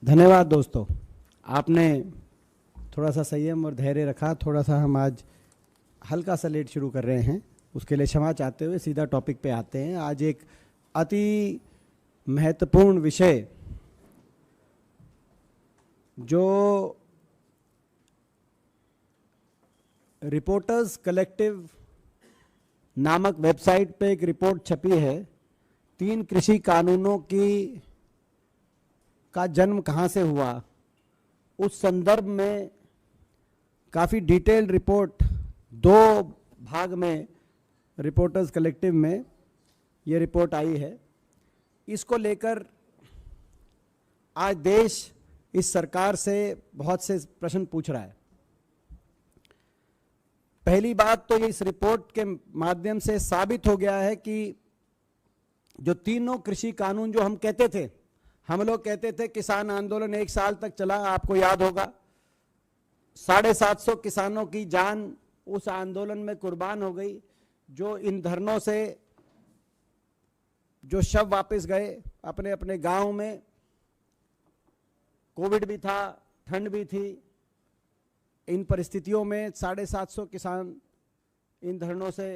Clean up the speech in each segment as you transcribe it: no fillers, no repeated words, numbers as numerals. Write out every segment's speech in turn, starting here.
धन्यवाद दोस्तों, आपने थोड़ा सा संयम और धैर्य रखा। थोड़ा सा हम आज हल्का सा लेट शुरू कर रहे हैं, उसके लिए क्षमा चाहते हुए सीधा टॉपिक पे आते हैं। आज एक अति महत्वपूर्ण विषय जो रिपोर्टर्स कलेक्टिव नामक वेबसाइट पे एक रिपोर्ट छपी है, 3 कृषि कानूनों का जन्म कहाँ से हुआ, उस संदर्भ में काफ़ी डिटेल्ड रिपोर्ट 2 भाग में रिपोर्टर्स कलेक्टिव में ये रिपोर्ट आई है। इसको लेकर आज देश इस सरकार से बहुत से प्रश्न पूछ रहा है। पहली बात तो ये इस रिपोर्ट के माध्यम से साबित हो गया है कि जो तीनों कृषि कानून जो हम कहते थे, हम लोग कहते थे किसान आंदोलन 1 साल तक चला, आपको याद होगा 750 किसानों की जान उस आंदोलन में कुर्बान हो गई। जो इन धरनों से जो शव वापस गए अपने अपने गांव में, कोविड भी था, ठंड भी थी, इन परिस्थितियों में 750 किसान इन धरनों से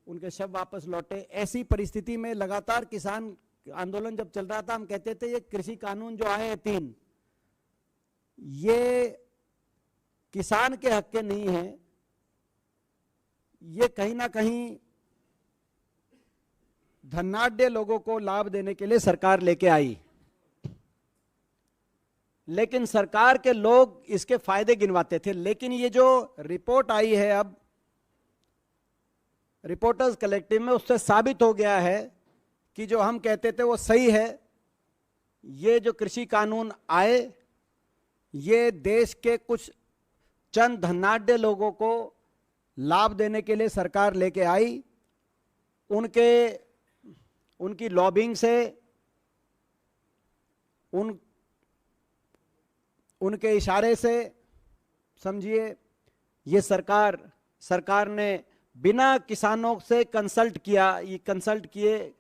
उनके शव वापस लौटे। ऐसी परिस्थिति में लगातार किसान आंदोलन जब चल रहा था, हम कहते थे ये कृषि कानून जो आए हैं 3, ये किसान के हक के नहीं है, ये कहीं ना कहीं धनाढ्य लोगों को लाभ देने के लिए सरकार लेके आई। लेकिन सरकार के लोग इसके फायदे गिनवाते थे। लेकिन ये जो रिपोर्ट आई है अब रिपोर्टर्स कलेक्टिव में, उससे साबित हो गया है कि जो हम कहते थे वो सही है। ये जो कृषि कानून आए, ये देश के कुछ चंद धनाढ्य लोगों को लाभ देने के लिए सरकार लेके आई। उनकी लॉबिंग से, उनके इशारे से समझिए, ये सरकार ने बिना किसानों से कंसल्ट किए,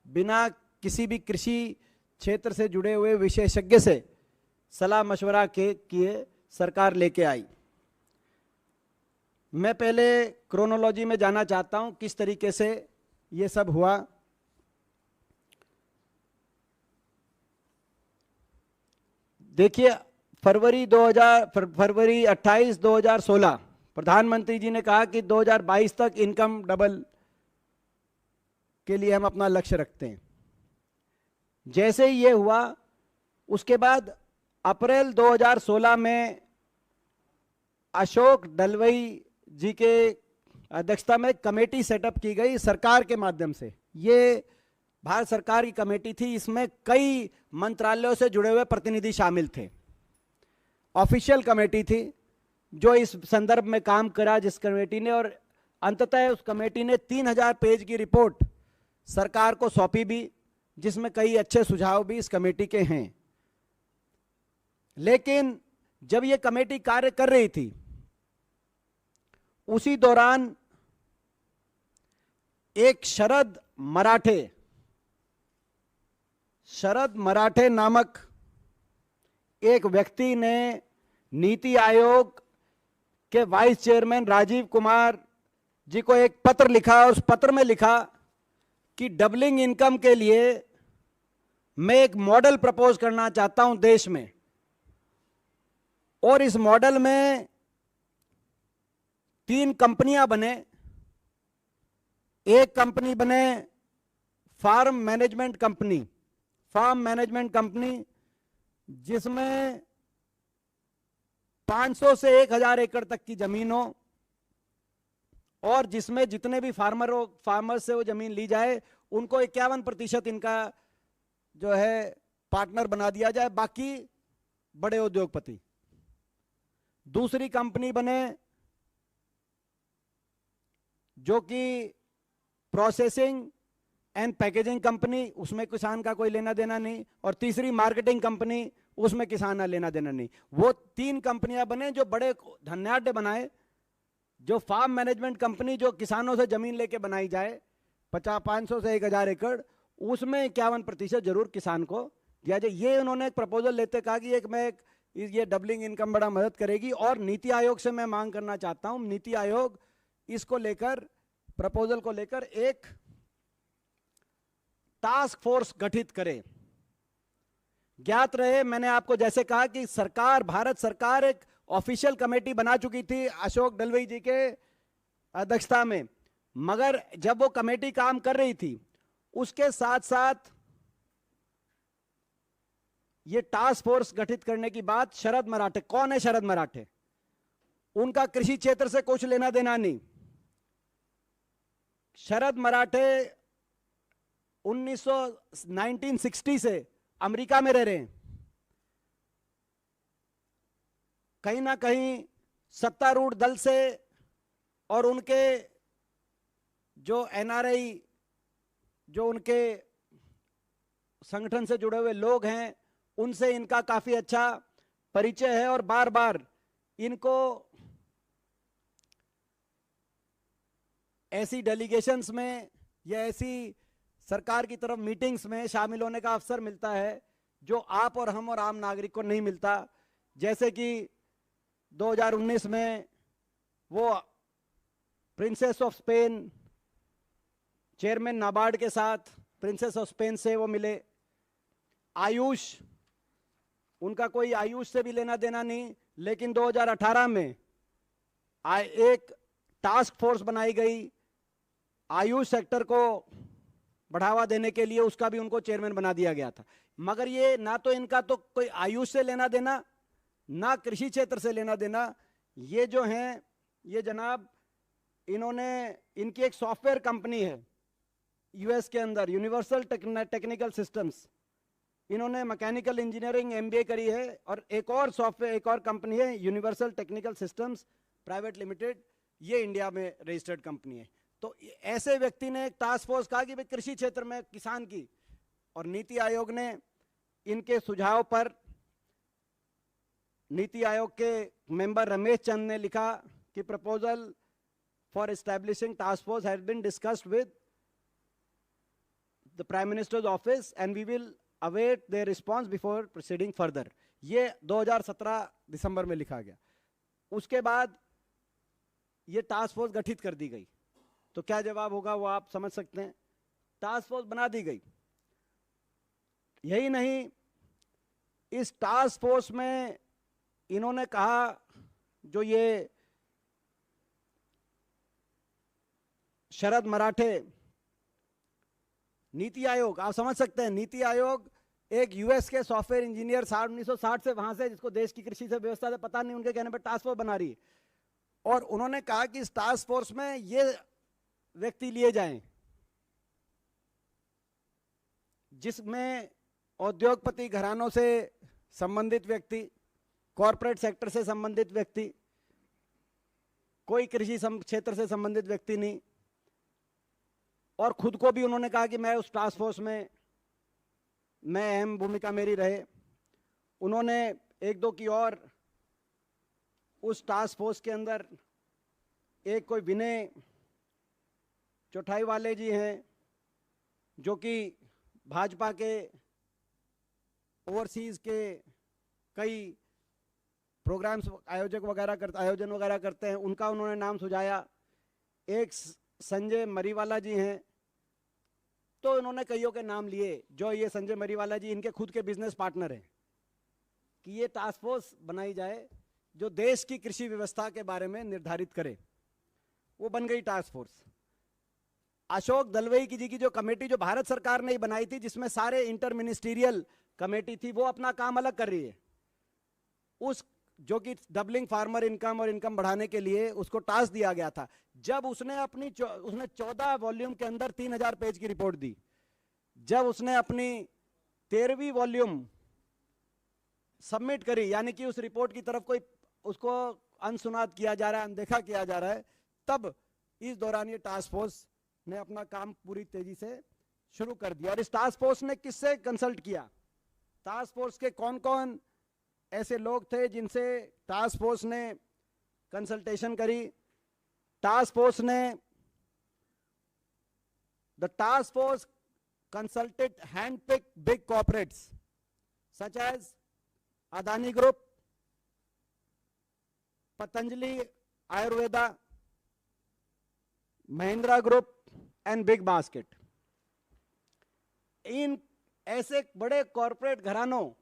बिना किसी भी कृषि क्षेत्र से जुड़े हुए विशेषज्ञ से सलाह मशवरा किए सरकार लेके आई। मैं पहले क्रोनोलॉजी में जाना चाहता हूं, किस तरीके से ये सब हुआ। देखिए, फरवरी 28, 2016 प्रधानमंत्री जी ने कहा कि 2022 तक इनकम डबल के लिए हम अपना लक्ष्य रखते हैं। जैसे ही ये हुआ, उसके बाद अप्रैल 2016 में अशोक डलवई जी के अध्यक्षता में कमेटी सेटअप की गई सरकार के माध्यम से। ये भारत सरकार की कमेटी थी, इसमें कई मंत्रालयों से जुड़े हुए प्रतिनिधि शामिल थे। ऑफिशियल कमेटी थी जो इस संदर्भ में काम करा, जिस कमेटी ने, और अंततः उस कमेटी ने 3000 पेज की रिपोर्ट सरकार को सौंपी भी, जिसमें कई अच्छे सुझाव भी इस कमेटी के हैं। लेकिन जब ये कमेटी कार्य कर रही थी, उसी दौरान एक शरद मराठे नामक एक व्यक्ति ने नीति आयोग के वाइस चेयरमैन राजीव कुमार जी को एक पत्र लिखा, और उस पत्र में लिखा कि डबलिंग इनकम के लिए मैं एक मॉडल प्रपोज करना चाहता हूं देश में, और इस मॉडल में 3 कंपनियां बने। एक कंपनी बने फार्म मैनेजमेंट कंपनी, जिसमें 500 से 1000 एकड़ तक की जमीन हो, और जिसमें जितने भी फार्मर्स से वो जमीन ली जाए उनको 51% इनका जो है पार्टनर बना दिया जाए, बाकी बड़े उद्योगपति। दूसरी कंपनी बने जो कि प्रोसेसिंग एंड पैकेजिंग कंपनी, उसमें किसान का कोई लेना देना नहीं, और तीसरी मार्केटिंग कंपनी, उसमें किसान का लेना देना नहीं। वो 3 कंपनियां बने जो बड़े धनाढ्य बनाए। जो फार्म मैनेजमेंट कंपनी जो किसानों से जमीन लेके बनाई जाए 500 से 1000 एकड़, उसमें 51% जरूर किसान को दिया जाए। ये उन्होंने एक प्रपोजल लेते कहा कि ये डबलिंग इनकम बड़ा मदद करेगी। और नीति आयोग से मैं मांग करना चाहता हूं, नीति आयोग इसको लेकर, प्रपोजल को लेकर एक टास्क फोर्स गठित करे। ज्ञात रहे, मैंने आपको जैसे कहा कि सरकार, भारत सरकार एक ऑफिशियल कमेटी बना चुकी थी अशोक दलवई जी के अध्यक्षता में, मगर जब वो कमेटी काम कर रही थी उसके साथ साथ ये टास्क फोर्स गठित करने की बात शरद मराठे, कौन है शरद मराठे? उनका कृषि क्षेत्र से कुछ लेना देना नहीं। शरद मराठे 1960 से अमेरिका में रह रहे हैं। कहीं ना कहीं सत्तारूढ़ दल से और उनके जो एनआरआई, जो उनके संगठन से जुड़े हुए लोग हैं, उनसे इनका काफी अच्छा परिचय है। और बार बार इनको ऐसी डेलीगेशंस में या ऐसी सरकार की तरफ मीटिंग्स में शामिल होने का अवसर मिलता है जो आप और हम और आम नागरिक को नहीं मिलता। जैसे कि 2019 में वो princess of Spain, chairman NABARD के साथ प्रिंसेस ऑफ स्पेन से वो मिले। आयुष, उनका कोई आयुष से भी लेना देना नहीं, लेकिन 2018 में एक टास्क फोर्स बनाई गई आयुष सेक्टर को बढ़ावा देने के लिए, उसका भी उनको चेयरमैन बना दिया गया था। मगर ये ना तो इनका तो कोई आयुष से लेना देना, ना कृषि क्षेत्र से लेना देना। ये जो हैं, ये जनाब, इन्होंने, इनकी एक सॉफ्टवेयर कंपनी है यूएस के अंदर, यूनिवर्सल टेक्निकल सिस्टम्स, इन्होंने मैकेनिकल इंजीनियरिंग एमबीए करी है। और एक और सॉफ्टवेयर, एक और कंपनी है universal technical systems private limited, ये इंडिया में रजिस्टर्ड कंपनी है। तो ऐसे व्यक्ति ने एक टास्क फोर्स कहा कि भाई कृषि क्षेत्र में किसान की, और नीति आयोग ने इनके सुझाव पर, नीति आयोग के मेंबर रमेश चंद ने लिखा कि proposal for establishing task force has been discussed with the prime minister's office and we will await their response before proceeding further. ये 2017 दिसंबर में लिखा गया। उसके बाद ये टास्क फोर्स गठित कर दी गई। तो क्या जवाब होगा वो आप समझ सकते हैं। टास्क फोर्स बना दी गई। यही नहीं, इस टास्क फोर्स में इन्होंने कहा, जो ये शरद मराठे, नीति आयोग, आप समझ सकते हैं, नीति आयोग एक यूएस के सॉफ्टवेयर इंजीनियर 1960 से वहां से, जिसको देश की कृषि से व्यवस्था से पता नहीं, उनके कहने पर टास्क फोर्स बना रही है। और उन्होंने कहा कि इस टास्क फोर्स में ये व्यक्ति लिए जाएं जिसमें औद्योगपति घरानों से संबंधित व्यक्ति, कॉरपोरेट सेक्टर से संबंधित व्यक्ति, कोई कृषि क्षेत्र से संबंधित व्यक्ति नहीं। और खुद को भी उन्होंने कहा कि मैं उस टास्क फोर्स में, मैं अहम भूमिका मेरी रहे। उन्होंने एक दो की और उस टास्क फोर्स के अंदर, एक कोई विनय चौटाई वाले जी हैं, जो कि भाजपा के ओवरसीज के कई प्रोग्राम्स आयोजन वगैरह करते हैं, उनका उन्होंने नाम सुझाया। एक संजय मरीवाला जी हैं। तो इन्होंने कईयों के नाम लिए। जो ये संजय मरीवाला जी, इनके खुद के बिजनेस पार्टनर हैं, कि ये टास्क फोर्स बनाई जाए जो देश की कृषि व्यवस्था के बारे में निर्धारित करे। वो बन गई टास्क फोर्स। अशोक दलवई जी की जो कमेटी, जो भारत सरकार ने बनाई थी, जिसमें सारे इंटर मिनिस्टीरियल कमेटी थी, वो अपना काम अलग कर रही है। उस जो कि डबलिंग फार्मर इनकम और इनकम बढ़ाने के लिए उसको टास्क दिया गया था। जब उसने 14 वॉल्यूम के अंदर 3000 पेज की रिपोर्ट दी, जब उसने अपनी 13वीं वॉल्यूम सबमिट करी, यानी कि उस रिपोर्ट की तरफ कोई उसको अनसुनाद किया जा रहा है, अनदेखा किया जा रहा है, तब इस दौरान ये टास्क फोर्स ने अपना काम पूरी तेजी से शुरू कर दिया। और इस टास्क फोर्स ने किससे कंसल्ट किया? टास्क फोर्स के कौन कौन ऐसे लोग थे जिनसे टास्क फोर्स ने कंसल्टेशन करी? टास्क फोर्स ने, the task force consulted handpick big corporates such as Adani Group, Patanjali Ayurveda, Mahindra Group and Big Basket. इन ऐसे बड़े कॉरपोरेट घरानों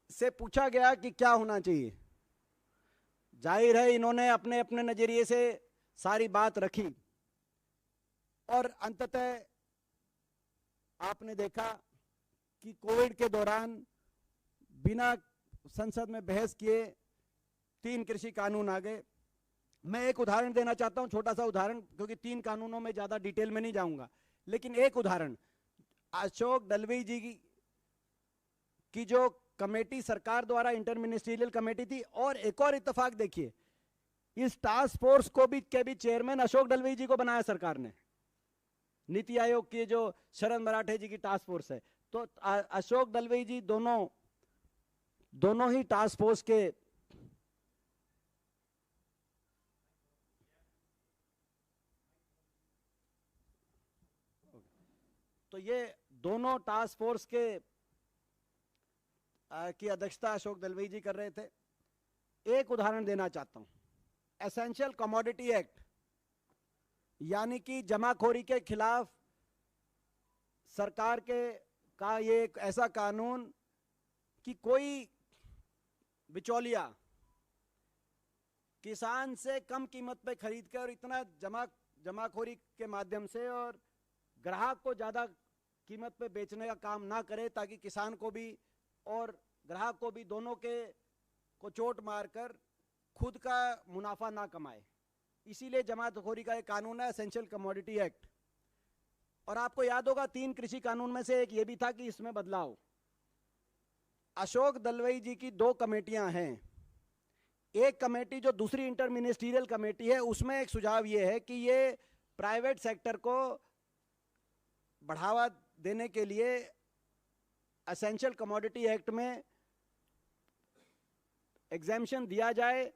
से पूछा गया कि क्या होना चाहिए। जाहिर है इन्होंने अपने अपने नजरिए से सारी बात रखी और अंततः आपने देखा कि कोविड के दौरान बिना संसद में बहस किए 3 कृषि कानून आ गए। मैं एक उदाहरण देना चाहता हूं, छोटा सा उदाहरण, क्योंकि 3 कानूनों में ज्यादा डिटेल में नहीं जाऊंगा, लेकिन एक उदाहरण, अशोक दलवी जी की जो कमेटी सरकार द्वारा इंटर मिनिस्ट्रियल कमेटी थी, और एक और इत्तेफाक देखिए, इस टास्क फोर्स को भी के भी चेयरमैन अशोक दलवी जी को बनाया सरकार ने। नीति आयोग की जो शरद मराठे जी की टास्क फोर्स है, तो अशोक दलवी जी दोनों ही टास्क फोर्स के तो ये दोनों टास्क फोर्स के की अध्यक्षता अशोक दलवी जी कर रहे थे। एक उदाहरण देना चाहता हूं, एसेंशियल कमोडिटी एक्ट, यानी कि जमाखोरी के खिलाफ सरकार का ये एक ऐसा कानून कि कोई बिचौलिया किसान से कम कीमत पे खरीद कर इतना जमाखोरी के माध्यम से और ग्राहक को ज्यादा कीमत पे बेचने का काम ना करे, ताकि किसान को भी और ग्राहक को भी दोनों को चोट मारकर खुद का मुनाफा ना कमाए। इसीलिए जमाखोरी का एक कानून है एसेंशियल कमोडिटी एक्ट। और आपको याद होगा 3 कृषि कानून में से एक ये भी था कि इसमें बदलाव। अशोक दलवी जी की 2 कमेटियां हैं। एक कमेटी जो दूसरी इंटर मिनिस्ट्रियल कमेटी है, उसमें एक सुझाव ये है कि ये प्राइवेट सेक्टर को बढ़ावा देने के लिए एसेंशियल कमोडिटी एक्ट में एग्जेम्पशन दिया जाए।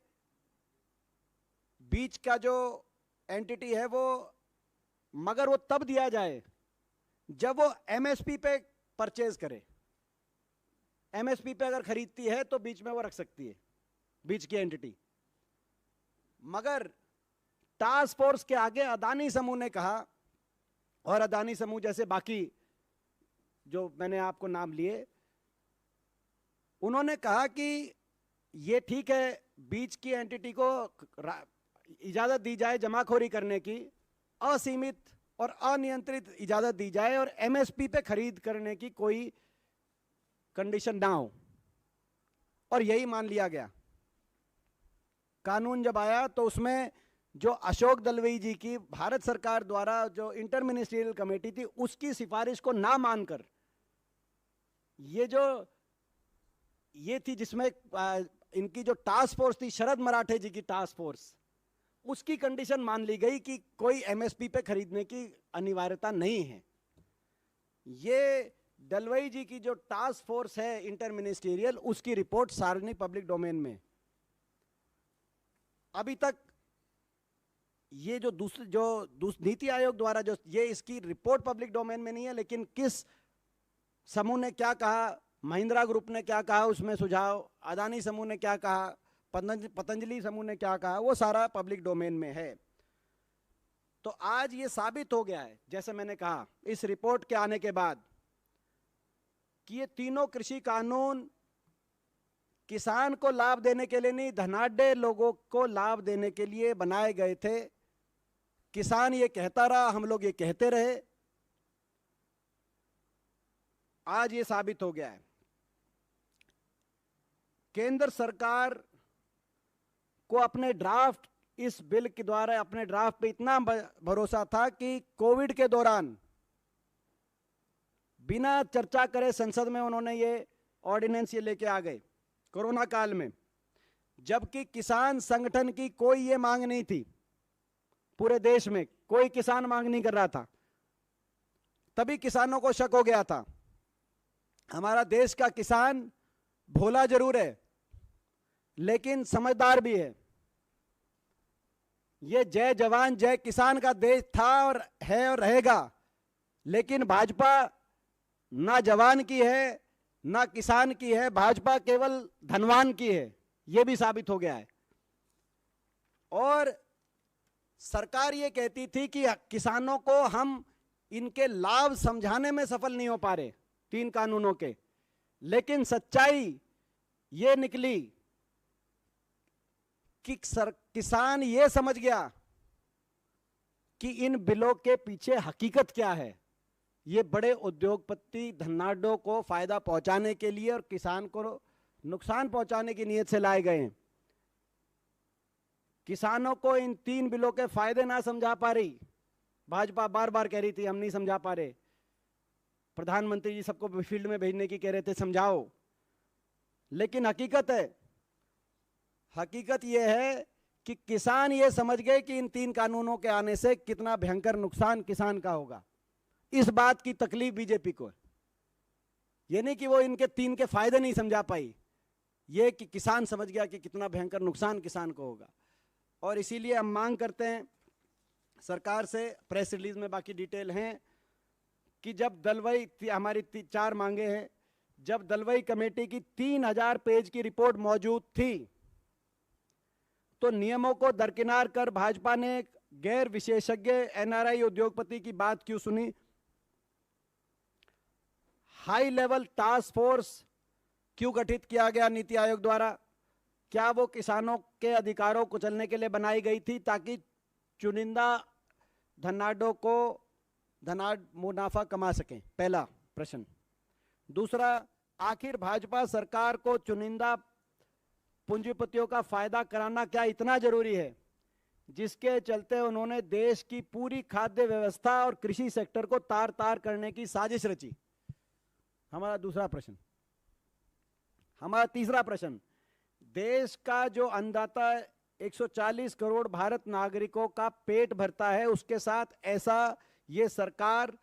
बीच का जो एंटिटी है वो, मगर वो तब दिया जाए जब वो एमएसपी पे परचेज करे। एमएसपी पे अगर खरीदती है तो बीच में वो रख सकती है, बीच की एंटिटी। मगर टास्क फोर्स के आगे अदानी समूह ने कहा, और अदानी समूह जैसे बाकी जो मैंने आपको नाम लिए, उन्होंने कहा कि ये ठीक है, बीच की एंटिटी को इजाजत दी जाए जमाखोरी करने की, असीमित और अनियंत्रित इजाजत दी जाए, और एमएसपी पे खरीद करने की कोई कंडीशन ना हो, और यही मान लिया गया। कानून जब आया तो उसमें जो अशोक दलवी जी की भारत सरकार द्वारा जो इंटर मिनिस्ट्रियल कमेटी थी, उसकी सिफारिश को ना मानकर ये थी जिसमें इनकी जो टास्क फोर्स थी, शरद मराठे जी की टास्क फोर्स, उसकी कंडीशन मान ली गई कि कोई एमएसपी पे खरीदने की अनिवार्यता नहीं है। ये दलवी जी की जो टास्क फोर्स है इंटर मिनिस्ट्रियल, उसकी रिपोर्ट सार्वजनिक पब्लिक डोमेन में। अभी तक ये जो नीति आयोग द्वारा जो ये इसकी रिपोर्ट पब्लिक डोमेन में नहीं है, लेकिन किस समूह ने क्या कहा, महिंद्रा ग्रुप ने क्या कहा उसमें सुझाव, अदानी समूह ने क्या कहा, पतंजलि समूह ने क्या कहा, वो सारा पब्लिक डोमेन में है। तो आज ये साबित हो गया है, जैसे मैंने कहा, इस रिपोर्ट के आने के बाद, कि ये तीनों कृषि कानून किसान को लाभ देने के लिए नहीं, धनाढ्य लोगों को लाभ देने के लिए बनाए गए थे। किसान ये कहता रहा, हम लोग ये कहते रहे, आज ये साबित हो गया है। केंद्र सरकार को अपने ड्राफ्ट, इस बिल के द्वारा अपने ड्राफ्ट पे इतना भरोसा था कि कोविड के दौरान बिना चर्चा करे संसद में उन्होंने ये ऑर्डिनेंस ये लेके आ गए कोरोना काल में, जबकि किसान संगठन की कोई ये मांग नहीं थी। पूरे देश में कोई किसान मांग नहीं कर रहा था। तभी किसानों को शक हो गया था, हमारा देश का किसान भोला जरूर है लेकिन समझदार भी है। ये जय जवान जय किसान का देश था और है और रहेगा, लेकिन भाजपा ना जवान की है ना किसान की है, भाजपा केवल धनवान की है, यह भी साबित हो गया है। और सरकार ये कहती थी कि किसानों को हम इनके लाभ समझाने में सफल नहीं हो पा रहे 3 कानूनों के, लेकिन सच्चाई ये निकली कि किसान ये समझ गया कि इन बिलों के पीछे हकीकत क्या है। ये बड़े उद्योगपति धनाढ्यों को फायदा पहुंचाने के लिए और किसान को नुकसान पहुंचाने की नीयत से लाए गए हैं। किसानों को इन 3 बिलों के फायदे ना समझा पा रही भाजपा, बार बार कह रही थी हम नहीं समझा पा रहे। प्रधानमंत्री जी सबको फील्ड में भेजने की कह रहे थे समझाओ, लेकिन हकीकत यह है कि किसान ये समझ गए कि इन 3 कानूनों के आने से कितना भयंकर नुकसान किसान का होगा। इस बात की तकलीफ बीजेपी को है। ये नहीं कि वो इनके 3 के फायदे नहीं समझा पाई, ये कि किसान समझ गया कि कितना भयंकर नुकसान किसान को होगा। और इसीलिए हम मांग करते हैं सरकार से, प्रेस रिलीज में बाकी डिटेल हैं, कि जब दलवई, हमारी 4 मांगे हैं, जब दलवई कमेटी की 3000 पेज की रिपोर्ट मौजूद थी तो नियमों को दरकिनार कर भाजपा ने गैर विशेषज्ञ एनआरआई उद्योगपति की बात क्यों सुनी? हाई लेवल टास्क फोर्स क्यों गठित किया गया नीति आयोग द्वारा? क्या वो किसानों के अधिकारों को कुचलने के लिए बनाई गई थी ताकि चुनिंदा धनाढ्यों को मुनाफा कमा सकें? पहला प्रश्न। दूसरा, आखिर भाजपा सरकार को चुनिंदा पूंजीपतियों का फायदा कराना क्या इतना जरूरी है जिसके चलते उन्होंने देश की पूरी खाद्य व्यवस्था और कृषि सेक्टर को तार तार करने की साजिश रची? हमारा दूसरा प्रश्न। हमारा तीसरा प्रश्न, देश का जो अन्नदाता 140 करोड़ भारत नागरिकों का पेट भरता है, उसके साथ ये सरकार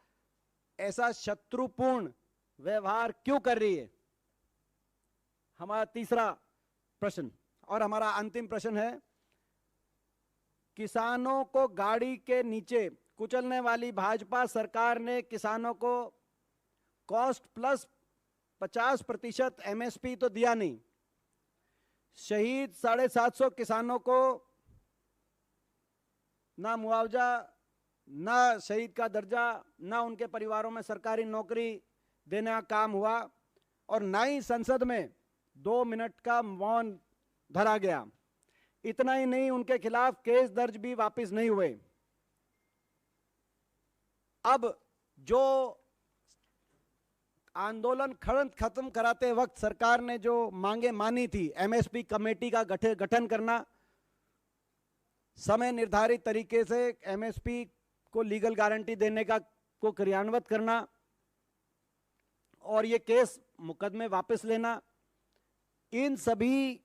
ऐसा शत्रुपूर्ण व्यवहार क्यों कर रही है? हमारा तीसरा प्रश्न। और हमारा अंतिम प्रश्न है, किसानों को गाड़ी के नीचे कुचलने वाली भाजपा सरकार ने किसानों को कॉस्ट प्लस 50% एमएसपी तो दिया नहीं। शहीद 750 किसानों को ना मुआवजा, ना शहीद का दर्जा, ना उनके परिवारों में सरकारी नौकरी देने का काम हुआ, और ना ही संसद में 2 मिनट का मौन धरा गया। इतना ही नहीं, उनके खिलाफ केस दर्ज भी वापस नहीं हुए। अब जो आंदोलन खत्म कराते वक्त सरकार ने जो मांगे मानी थी, एमएसपी कमेटी का गठन करना, समय निर्धारित तरीके से एमएसपी को लीगल गारंटी देने का को क्रियान्वित करना, और ये केस मुकदमे वापस लेना, इन सभी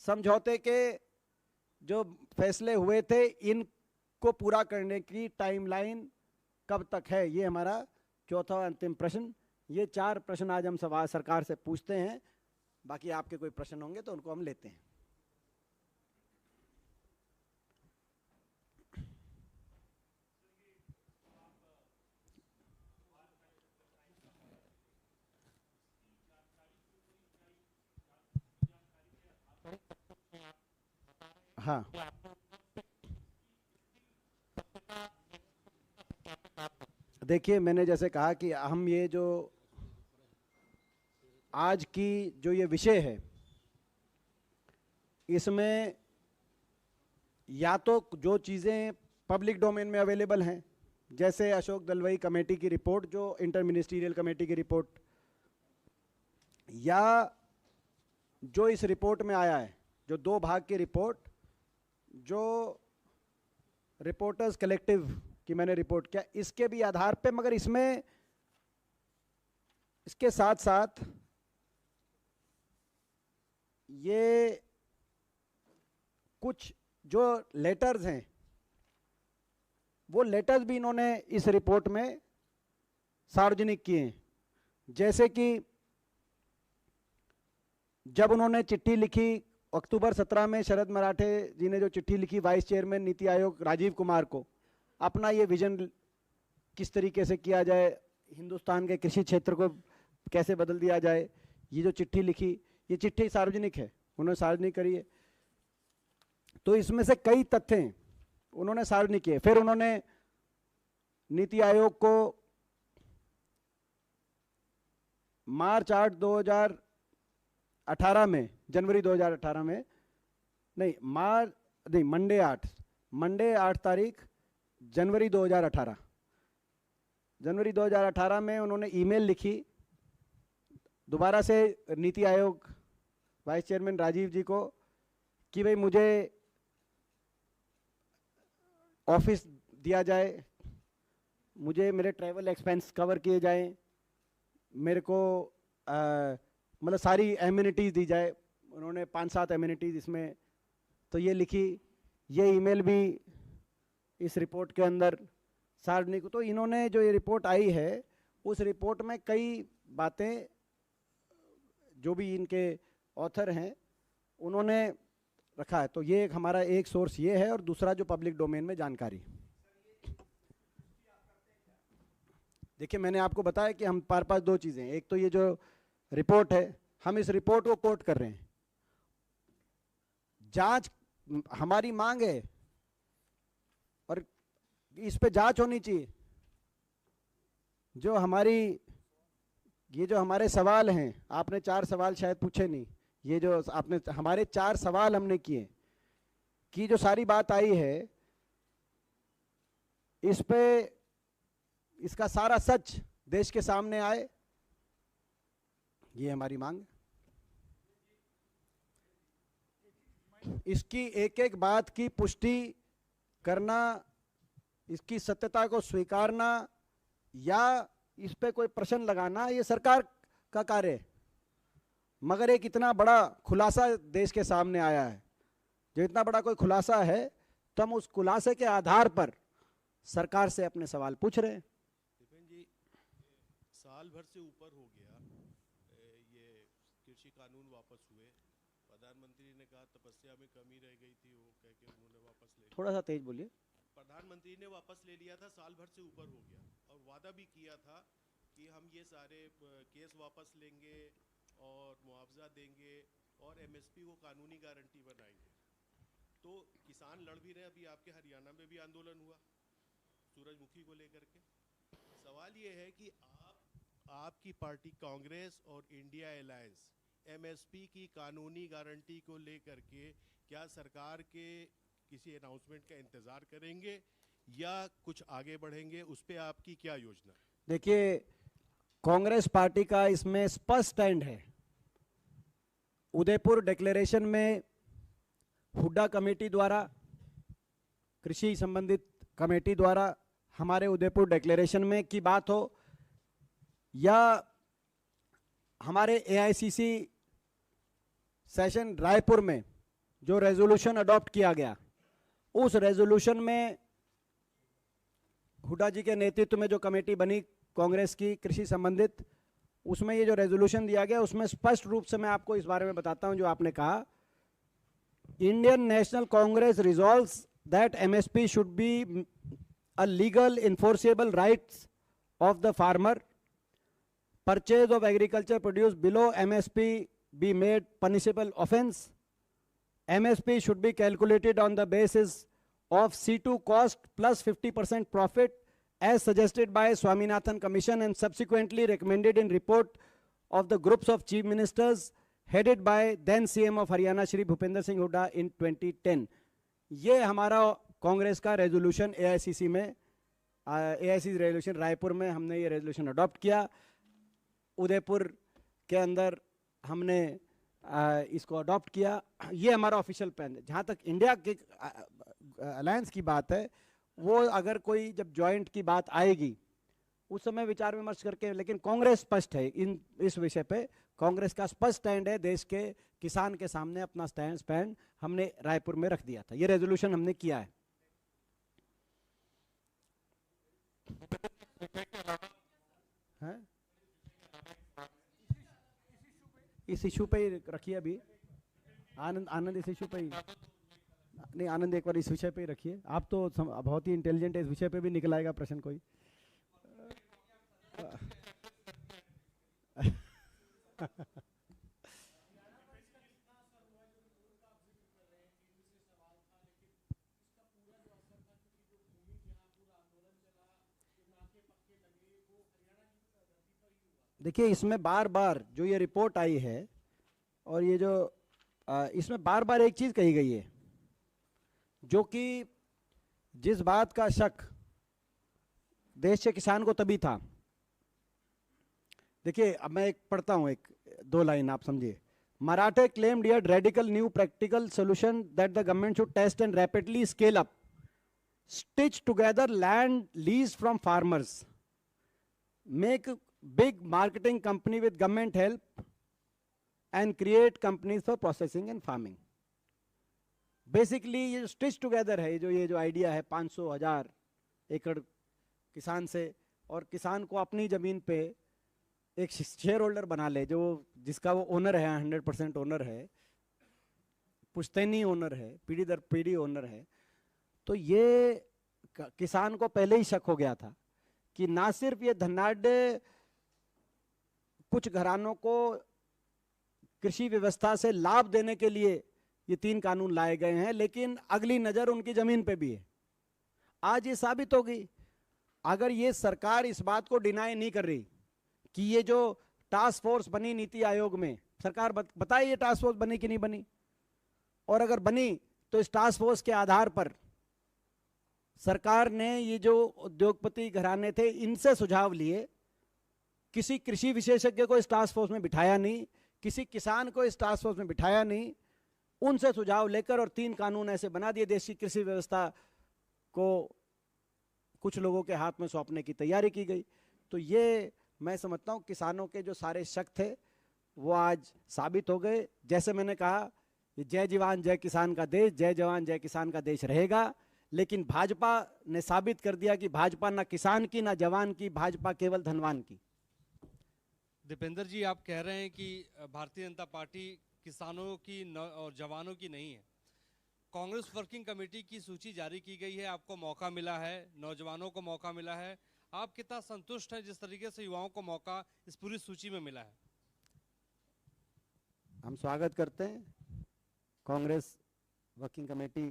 समझौते के जो फैसले हुए थे, इनको पूरा करने की टाइमलाइन कब तक है? ये हमारा चौथा और अंतिम प्रश्न। ये 4 प्रश्न आज हम सवाल सरकार से पूछते हैं। बाकी आपके कोई प्रश्न होंगे तो उनको हम लेते हैं। हाँ, देखिए, मैंने जैसे कहा कि हम ये जो आज की जो ये विषय है, इसमें या तो जो चीज़ें पब्लिक डोमेन में अवेलेबल हैं, जैसे अशोक दलवई कमेटी की रिपोर्ट, जो इंटर मिनिस्ट्रियल कमेटी की रिपोर्ट, या जो इस रिपोर्ट में आया है, जो 2 भाग की रिपोर्ट, जो रिपोर्टर्स कलेक्टिव की मैंने रिपोर्ट किया, इसके भी आधार पे, मगर इसमें इसके साथ साथ ये कुछ जो लेटर्स हैं, वो लेटर्स भी इन्होंने इस रिपोर्ट में सार्वजनिक किए हैं। जैसे कि जब उन्होंने चिट्ठी लिखी अक्टूबर 17 में, शरद मराठे जी ने जो चिट्ठी लिखी वाइस चेयरमैन नीति आयोग राजीव कुमार को, अपना ये विजन किस तरीके से किया जाए, हिंदुस्तान के कृषि क्षेत्र को कैसे बदल दिया जाए, ये जो चिट्ठी लिखी, ये चिट्ठी सार्वजनिक है, उन्होंने सार्वजनिक करी है। तो इसमें से कई तथ्य उन्होंने सार्वजनिक किए। फिर उन्होंने नीति आयोग को मार्च 8 2018 में, जनवरी 2018 में, नहीं मंडे 8 तारीख जनवरी 2018 में उन्होंने ईमेल लिखी दोबारा से नीति आयोग वाइस चेयरमैन राजीव जी को कि भाई मुझे ऑफिस दिया जाए, मुझे मेरे ट्रैवल एक्सपेंस कवर किए जाएं, मेरे को मतलब सारी एमिनिटीज़ दी जाए। उन्होंने 5-7 एमिनिटीज़ इसमें तो ये लिखी। ये ईमेल भी इस रिपोर्ट के अंदर सार्वजनिक। तो इन्होंने जो ये रिपोर्ट आई है उस रिपोर्ट में कई बातें जो भी इनके ऑथर हैं उन्होंने रखा है। तो ये एक हमारा एक सोर्स ये है, और दूसरा जो पब्लिक डोमेन में जानकारी। देखिए मैंने आपको बताया कि हम हमारे पास दो चीज़ें हैं, एक तो ये जो रिपोर्ट है, हम इस रिपोर्ट को कोट कर रहे हैं। जांच हमारी मांग है और इस पे जांच होनी चाहिए। जो हमारे सवाल हैं, आपने 4 सवाल शायद पूछे नहीं, ये जो आपने हमारे 4 सवाल हमने किए कि जो सारी बात आई है इस पे इसका सारा सच देश के सामने आए, ये हमारी मांग है। इसकी एक एक बात की पुष्टि करना, इसकी सत्यता को स्वीकारना या इस पे कोई प्रश्न लगाना ये सरकार का कार्य है। मगर एक इतना बड़ा खुलासा देश के सामने आया है, जो इतना बड़ा कोई खुलासा है, तो हम उस खुलासे के आधार पर सरकार से अपने सवाल पूछ रहे हैं। जी, साल भर से ऊपर हो गया ये कृषि कानून वापस हुए। प्रधानमंत्री ने कहा तपस्या में कमी रह गई थी, वो कह के उन्होंने वापस ले लिया। थोड़ा सा तेज बोलिए। प्रधानमंत्री ने वापस ले लिया था, साल भर से ऊपर हो गया, और वादा भी किया था कि हम ये सारे केस वापस लेंगे और मुआवजा देंगे और एमएसपी को कानूनी गारंटी बनाएंगे। तो किसान लड़ भी रहे, अभी आपके हरियाणा में भी आंदोलन हुआ सूरजमुखी को लेकर के। सवाल ये है कि आपकी पार्टी कांग्रेस और इंडिया अलायंस एमएसपी की कानूनी गारंटी को लेकर के क्या सरकार के किसी अनाउंसमेंट का इंतजार करेंगे या कुछ आगे बढ़ेंगे, उस पे आपकी क्या योजना है? देखिए कांग्रेस पार्टी का इसमें स्पष्ट स्टैंड है। उदयपुर डिक्लेरेशन में हुड्डा कमेटी द्वारा, कृषि संबंधित कमेटी द्वारा हमारे उदयपुर डिक्लेरेशन में की बात हो, या हमारे एआईसीसी सेशन रायपुर में जो रेजोल्यूशन अडॉप्ट किया गया, उस रेजोल्यूशन में हुड्डा जी के नेतृत्व में जो कमेटी बनी कांग्रेस की कृषि संबंधित, उसमें ये जो रेजोल्यूशन दिया गया उसमें स्पष्ट रूप से मैं आपको इस बारे में बताता हूं जो आपने कहा। Indian national Congress resolves that MSP should be a legal enforceable rights of the farmer, purchase of agriculture produce below MSP be made punishable offense, MSP should be calculated on the basis of C2 cost plus 50% profit as suggested by Swaminathan Commission and subsequently recommended in report of the groups of chief ministers headed by then CM of Haryana Shri Bhupender Singh Hooda in 2010। ये हमारा कांग्रेस का resolution AICC में, AICC resolution Raipur में हमने ये resolution adopt किया। उदयपुर के अंदर हमने इसको अडॉप्ट किया। ये हमारा ऑफिशियल प्लान है। जहाँ तक इंडिया के अलायंस की बात है, वो अगर कोई जब जॉइंट की बात आएगी उस समय विचार विमर्श करके, लेकिन कांग्रेस स्पष्ट है इस विषय पे। कांग्रेस का स्पष्ट स्टैंड है, देश के किसान के सामने अपना स्टैंड हमने रायपुर में रख दिया था। ये रेजोल्यूशन हमने किया है। इस इशू पे ही रखिए अभी। आनंद इस इशू पे ही नहीं, आनंद एक बार इस विषय पे ही रखिए। आप तो बहुत ही इंटेलिजेंट है, इस विषय पे भी निकल आएगा प्रश्न कोई। देखिए इसमें बार बार जो ये रिपोर्ट आई है और ये जो इसमें बार बार एक चीज कही गई है, जो कि जिस बात का शक देश के किसान को तभी था। देखिए अब मैं एक पढ़ता हूं, एक दो लाइन आप समझिए। मराठे claimed yet radical new practical solution that the government should test and rapidly scale up, stitch together land leased from farmers, make big marketing company with government help and create companies for processing and farming। Basically ये stitch together है, ये जो idea है 500,000 एकड़ किसान से, और किसान को अपनी जमीन पे एक शेयर होल्डर बना ले, जो जिसका वो ओनर है, 100% ओनर है, पुश्तैनी ओनर है, पीढ़ी दर पीढ़ी ओनर है। तो ये किसान को पहले ही शक हो गया था कि ना सिर्फ ये धनाढ्य कुछ घरानों को कृषि व्यवस्था से लाभ देने के लिए ये 3 कानून लाए गए हैं, लेकिन अगली नजर उनकी जमीन पे भी है। आज ये साबित हो गई, अगर ये सरकार इस बात को डिनाई नहीं कर रही कि ये जो टास्क फोर्स बनी नीति आयोग में, सरकार बताए ये टास्क फोर्स बनी कि नहीं बनी, और अगर बनी तो इस टास्क फोर्स के आधार पर सरकार ने ये जो उद्योगपति घराने थे इनसे सुझाव लिए, किसी कृषि विशेषज्ञ को इस टास्क फोर्स में बिठाया नहीं, किसी किसान को इस टास्क फोर्स में बिठाया नहीं, उनसे सुझाव लेकर और 3 कानून ऐसे बना दिए, देश की कृषि व्यवस्था को कुछ लोगों के हाथ में सौंपने की तैयारी की गई। तो ये मैं समझता हूं किसानों के जो सारे शक थे वो आज साबित हो गए। जैसे मैंने कहा, ये जय जवान जय किसान का देश, जय जवान जय किसान का देश रहेगा, लेकिन भाजपा ने साबित कर दिया कि भाजपा ना किसान की ना जवान की, भाजपा केवल धनवान की। दीपेंद्र जी, आप कह रहे हैं कि भारतीय जनता पार्टी किसानों की और जवानों की नहीं है। कांग्रेस वर्किंग कमेटी की सूची जारी की गई है, आपको मौका मिला है, नौजवानों को मौका मिला है, आप कितना संतुष्ट हैं जिस तरीके से युवाओं को मौका इस पूरी सूची में मिला है? हम स्वागत करते हैं कांग्रेस वर्किंग कमेटी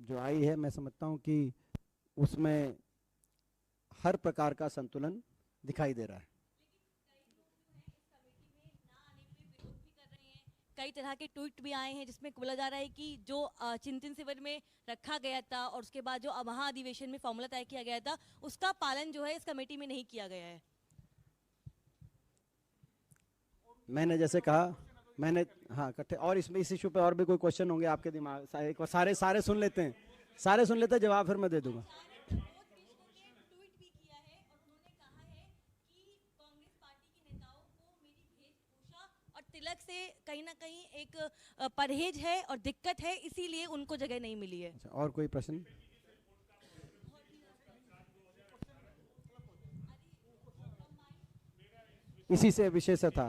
जो आई है। मैं समझता हूं कि उसमें हर प्रकार का संतुलन दिखाई दे रहा है। कई तरह के ट्वीट भी आए हैं जिसमें बोला जा रहा है कि जो चिंतन शिविर में रखा गया था और उसके बाद जो महाअधिवेशन में फॉर्मूला तय किया गया था, उसका पालन जो है इस कमेटी में नहीं किया गया है। मैंने जैसे कहा, मैंने हाँ इकट्ठे, और इसमें इस इशू पे और भी कोई क्वेश्चन होंगे आपके दिमाग, एक बार सारे सुन लेते हैं, सारे सुन लेते हैं, जवाब फिर मैं दे दूंगा। तिलक से कहीं ना कहीं एक परहेज है और दिक्कत है, इसीलिए उनको जगह नहीं मिली है। अच्छा, और कोई प्रश्न? इसी से विषय से था।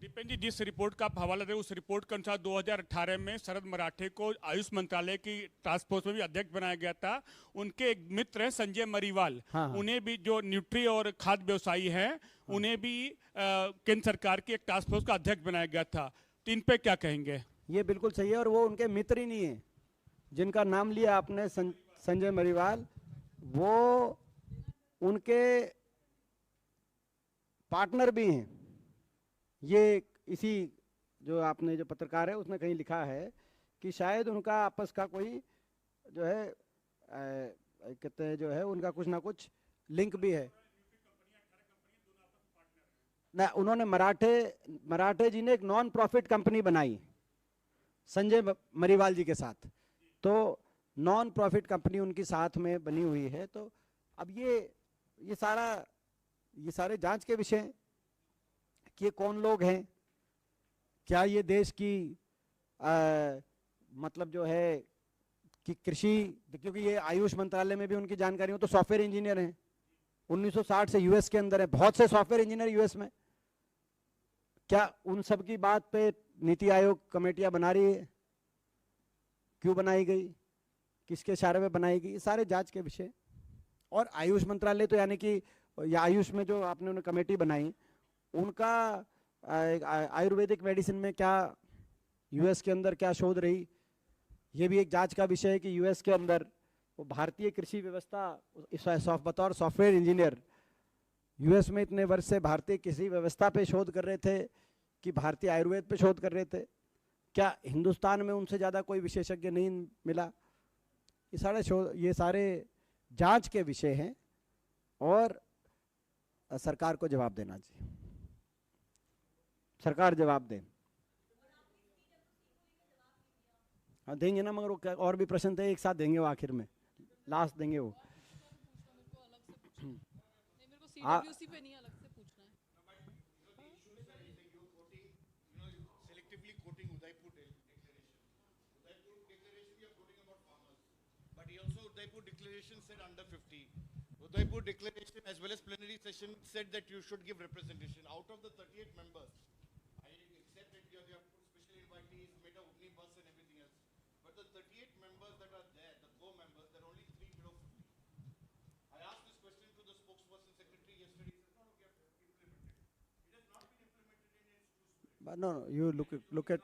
दीपेन जी, जिस रिपोर्ट का आप हवाला दे, उस रिपोर्ट के अनुसार 2018 में शरद मराठे को आयुष मंत्रालय की टास्क फोर्स में भी अध्यक्ष बनाया गया था। उनके एक मित्र हैं संजय मरीवाल, हाँ। उन्हें भी, जो न्यूट्री और खाद्य व्यवसायी हैं, हाँ। उन्हें भी केंद्र सरकार की एक टास्क फोर्स का अध्यक्ष बनाया गया था। तो इन पे क्या कहेंगे? ये बिल्कुल सही है, और वो उनके मित्र ही नहीं है जिनका नाम लिया आपने, संजय मरीवाल, वो उनके पार्टनर भी हैं। ये इसी जो आपने जो पत्रकार है उसने कहीं लिखा है कि शायद उनका आपस का कोई जो है कहते हैं जो है उनका कुछ ना कुछ लिंक भी है ना। उन्होंने मराठे जी ने एक नॉन प्रॉफिट कंपनी बनाई संजय मरीवाल जी के साथ, तो नॉन प्रॉफिट कंपनी उनकी साथ में बनी हुई है। तो अब ये सारे जांच के विषय हैं कि ये कौन लोग हैं, क्या ये देश की मतलब जो है कि कृषि, क्योंकि ये आयुष मंत्रालय में भी उनकी जानकारी हो, तो सॉफ्टवेयर इंजीनियर हैं, 1960 से यूएस के अंदर है, बहुत से सॉफ्टवेयर इंजीनियर यूएस में। क्या उन सब की बात पे नीति आयोग कमेटियां बना रही है? क्यों बनाई गई, किसके इशारे में बनाई गई, ये सारे जांच के विषय। और आयुष मंत्रालय तो यानी कि या आयुष में जो आपने उन्हें कमेटी बनाई, उनका आयुर्वेदिक मेडिसिन में क्या यूएस के अंदर क्या शोध रही, ये भी एक जांच का विषय है कि यूएस के अंदर वो भारतीय कृषि व्यवस्था बतौर सॉफ्टवेयर इंजीनियर यूएस में इतने वर्ष से भारतीय किसी व्यवस्था पे शोध कर रहे थे कि भारतीय आयुर्वेद पे शोध कर रहे थे? क्या हिंदुस्तान में उनसे ज़्यादा कोई विशेषज्ञ नहीं मिला? ये सारे जांच के विषय हैं और सरकार को जवाब देना चाहिए। सरकार जवाब दे। हाँ देंगे ना, मगर वो और भी प्रश्न थे, एक साथ देंगे वो, आखिर में लास्ट देंगे वो। सीडब्ल्यूसी पे नहीं, अलग से पूछना है। Selectively quoting Udaipur declaration. Udaipur declaration we are quoting about farmers, but he also Udaipur declaration said under 50. Udaipur declaration as well as plenary session said that you should give representation. Out of the 38 members, I accept that you have put special invitees, made a omnibus and everything else, but the 38 members that are there, the core members, there are only 3 below 50. I asked this question to the spokesperson secretary yesterday. He said, no, we have implemented. It has not been implemented in its true spirit. But no, you look at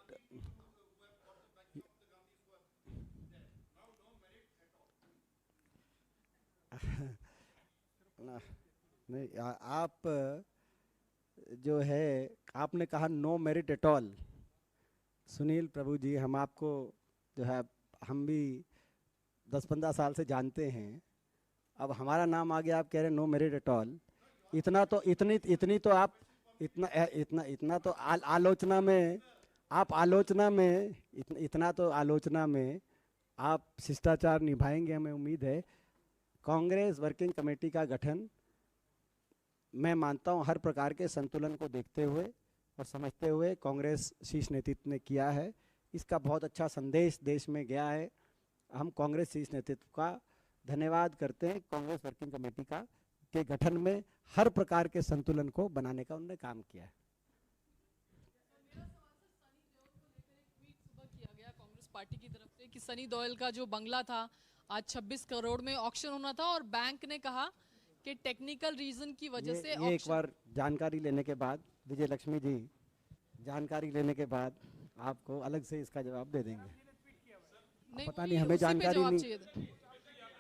नहीं, आप जो है, आपने कहा no merit at all. Sunil Prabhu ji, हम आपको जो है, हम भी 10-15 साल से जानते हैं, अब हमारा नाम आ गया, आप कह रहे हैं नो मेरिट एट ऑल। इतना तो इतनी तो आप इतना तो आलोचना में, आप आलोचना में इतना तो आलोचना में आप शिष्टाचार निभाएंगे, हमें उम्मीद है। कांग्रेस वर्किंग कमेटी का गठन मैं मानता हूं हर प्रकार के संतुलन को देखते हुए और समझते हुए कांग्रेस शीर्ष नेतृत्व ने किया है। इसका बहुत अच्छा संदेश देश में गया है। हम कांग्रेस शीर्ष नेतृत्व का धन्यवाद करते हैं। कांग्रेस वर्किंग कमेटी का के गठन में हर प्रकार के संतुलन को बनाने का उन्होंने काम किया है। किया गया कांग्रेस पार्टी की तरफ से कि सनी देओल का जो बंगला था आज 26 करोड़ में ऑक्शन होना था और बैंक ने कहा कि टेक्निकल रीजन की वजह से ये एक बार जानकारी लेने के बाद, विजय लक्ष्मी जी, जानकारी लेने के बाद आपको अलग से इसका जवाब दे देंगे। नहीं, पता नहीं, हमें जानकारी नहीं।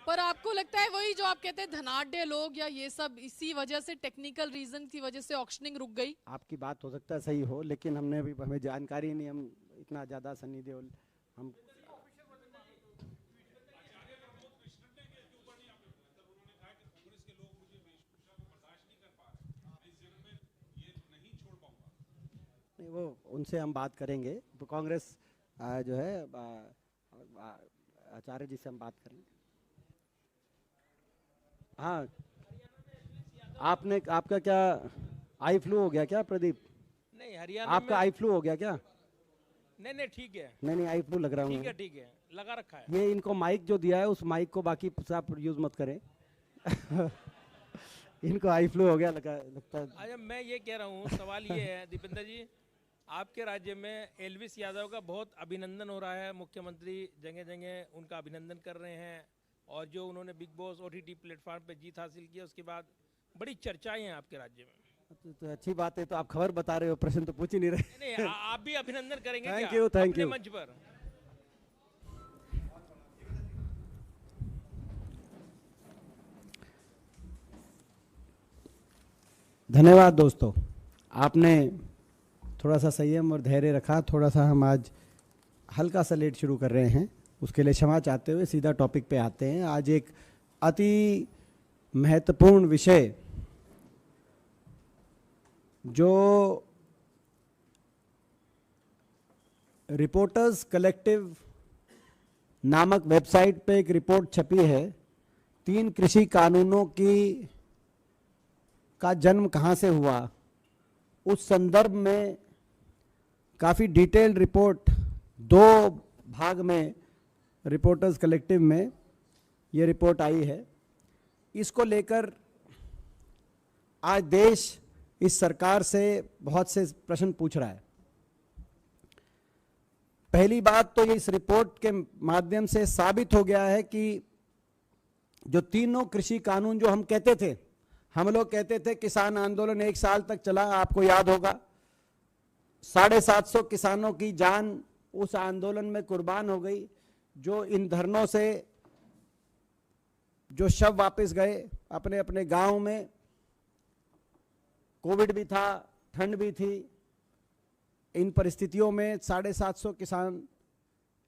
पर आपको लगता है वही जो आप कहते हैं धनाढ़ लोग या ये सब इसी वजह से, टेक्निकल रीजन की वजह से ऑक्शनिंग रुक गई? आपकी बात हो सकता है सही हो, लेकिन हमें जानकारी नहीं, हम इतना ज़्यादा सनी देओल हम नहीं, वो उनसे हम बात करेंगे। तो कांग्रेस जो है आचार्य जी से हम बात करेंगे। हाँ, आपका क्या आई फ्लू हो गया क्या प्रदीप? नहीं, हरियाणा आपका आई फ्लू हो गया क्या? नहीं ठीक है। नहीं आई फ्लू लग रहा हूँ। ठीक है, लगा रखा है। ये इनको माइक जो दिया है, उस माइक को बाकी आप यूज मत करें। इनको आई फ्लू हो गया लगता है। अच्छा, मैं ये कह रहा हूँ, सवाल ये है दीपेंद्र जी, आपके राज्य में एलविस यादव का बहुत अभिनंदन हो रहा है, मुख्यमंत्री जगह जगह उनका अभिनंदन कर रहे हैं, और जो उन्होंने बिग बॉस OTT प्लेटफॉर्म पे जीत हासिल की, उसके बाद बड़ी चर्चाएं हैं आपके राज्य में। तो अच्छी बात है, तो आप खबर बता रहे हो, प्रश्न तो पूछ ही नहीं रहे। नहीं, आप भी अभिनंदन करेंगे थैंक क्या यू अपने मंच पर? धन्यवाद दोस्तों, आपने थोड़ा सा संयम और धैर्य रखा। थोड़ा सा हम आज हल्का सा लेट शुरू कर रहे हैं, उसके लिए क्षमा चाहते हुए सीधा टॉपिक पे आते हैं। आज एक अति महत्वपूर्ण विषय, जो रिपोर्टर्स कलेक्टिव नामक वेबसाइट पे एक रिपोर्ट छपी है, 3 कृषि कानूनों का जन्म कहाँ से हुआ, उस संदर्भ में काफ़ी डिटेल्ड रिपोर्ट 2 भाग में रिपोर्टर्स कलेक्टिव में ये रिपोर्ट आई है। इसको लेकर आज देश इस सरकार से बहुत से प्रश्न पूछ रहा है। पहली बात तो इस रिपोर्ट के माध्यम से साबित हो गया है कि जो तीनों कृषि कानून जो हम कहते थे, हम लोग कहते थे किसान आंदोलन 1 साल तक चला, आपको याद होगा, 750 किसानों की जान उस आंदोलन में कुर्बान हो गई, जो इन धरनों से जो शव वापस गए अपने अपने गांव में, कोविड भी था, ठंड भी थी। इन परिस्थितियों में 750 किसान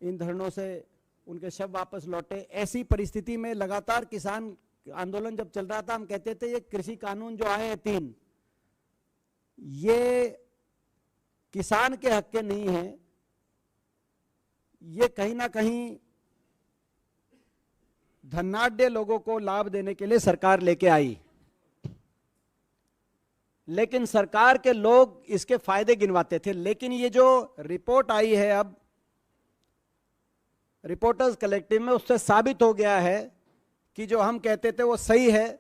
इन धरनों से उनके शव वापस लौटे। ऐसी परिस्थिति में लगातार किसान आंदोलन जब चल रहा था, हम कहते थे ये कृषि कानून जो आए हैं 3, ये किसान के हक के नहीं है, ये कहीं ना कहीं धनाढ्य लोगों को लाभ देने के लिए सरकार लेके आई। लेकिन सरकार के लोग इसके फायदे गिनवाते थे। लेकिन ये जो रिपोर्ट आई है अब रिपोर्टर्स कलेक्टिव में, उससे साबित हो गया है कि जो हम कहते थे वो सही है।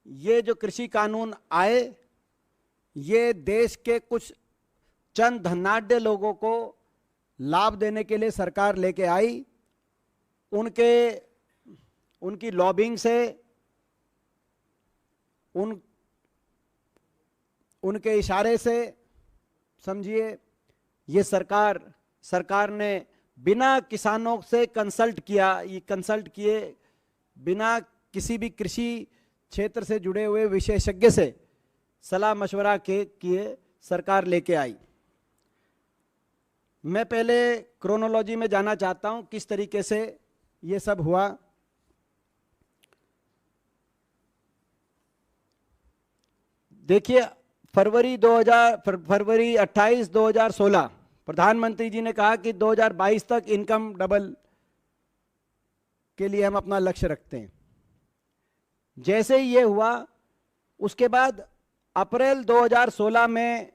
ये जो कृषि कानून आए, ये देश के कुछ चंद धनाढ्य लोगों को लाभ देने के लिए सरकार लेके आई। उनकी लॉबिंग से, उनके इशारे से समझिए, ये सरकार ने बिना किसानों से कंसल्ट किए, बिना किसी भी कृषि क्षेत्र से जुड़े हुए विशेषज्ञ से सलाह मशवरा किए सरकार लेके आई। मैं पहले क्रोनोलॉजी में जाना चाहता हूं, किस तरीके से ये सब हुआ। देखिए, फरवरी 28, 2016 प्रधानमंत्री जी ने कहा कि 2022 तक इनकम डबल के लिए हम अपना लक्ष्य रखते हैं। जैसे ही ये हुआ, उसके बाद अप्रैल 2016 में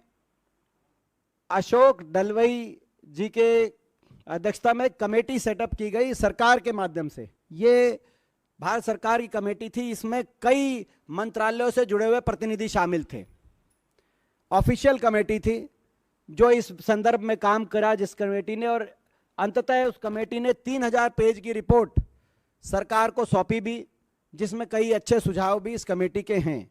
अशोक डलवई जी के अध्यक्षता में कमेटी सेटअप की गई सरकार के माध्यम से। ये भारत सरकार की कमेटी थी, इसमें कई मंत्रालयों से जुड़े हुए प्रतिनिधि शामिल थे। ऑफिशियल कमेटी थी जो इस संदर्भ में काम करा जिस कमेटी ने, और अंततः उस कमेटी ने 3000 पेज की रिपोर्ट सरकार को सौंपी भी, जिसमें कई अच्छे सुझाव भी इस कमेटी के हैं।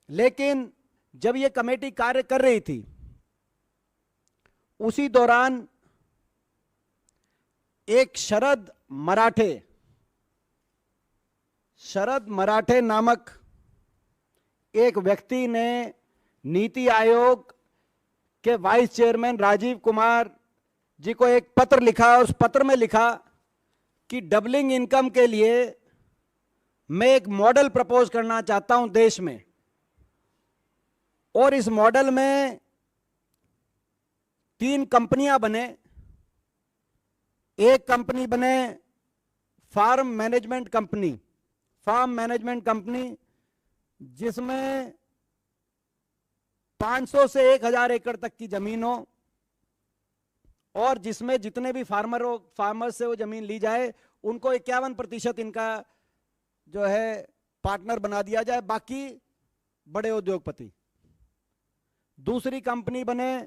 लेकिन जब ये कमेटी कार्य कर रही थी, उसी दौरान एक शरद मराठे नामक एक व्यक्ति ने नीति आयोग के वाइस चेयरमैन राजीव कुमार जी को एक पत्र लिखा। उस पत्र में लिखा कि डबलिंग इनकम के लिए मैं एक मॉडल प्रपोज करना चाहता हूं देश में, और इस मॉडल में 3 कंपनियां बने। एक कंपनी बने फार्म मैनेजमेंट कंपनी, जिसमें 500 से 1000 एकड़ तक की जमीन हो, और जिसमें जितने भी फार्मर से वो जमीन ली जाए उनको 51% इनका जो है पार्टनर बना दिया जाए, बाकी बड़े उद्योगपति। दूसरी कंपनी बने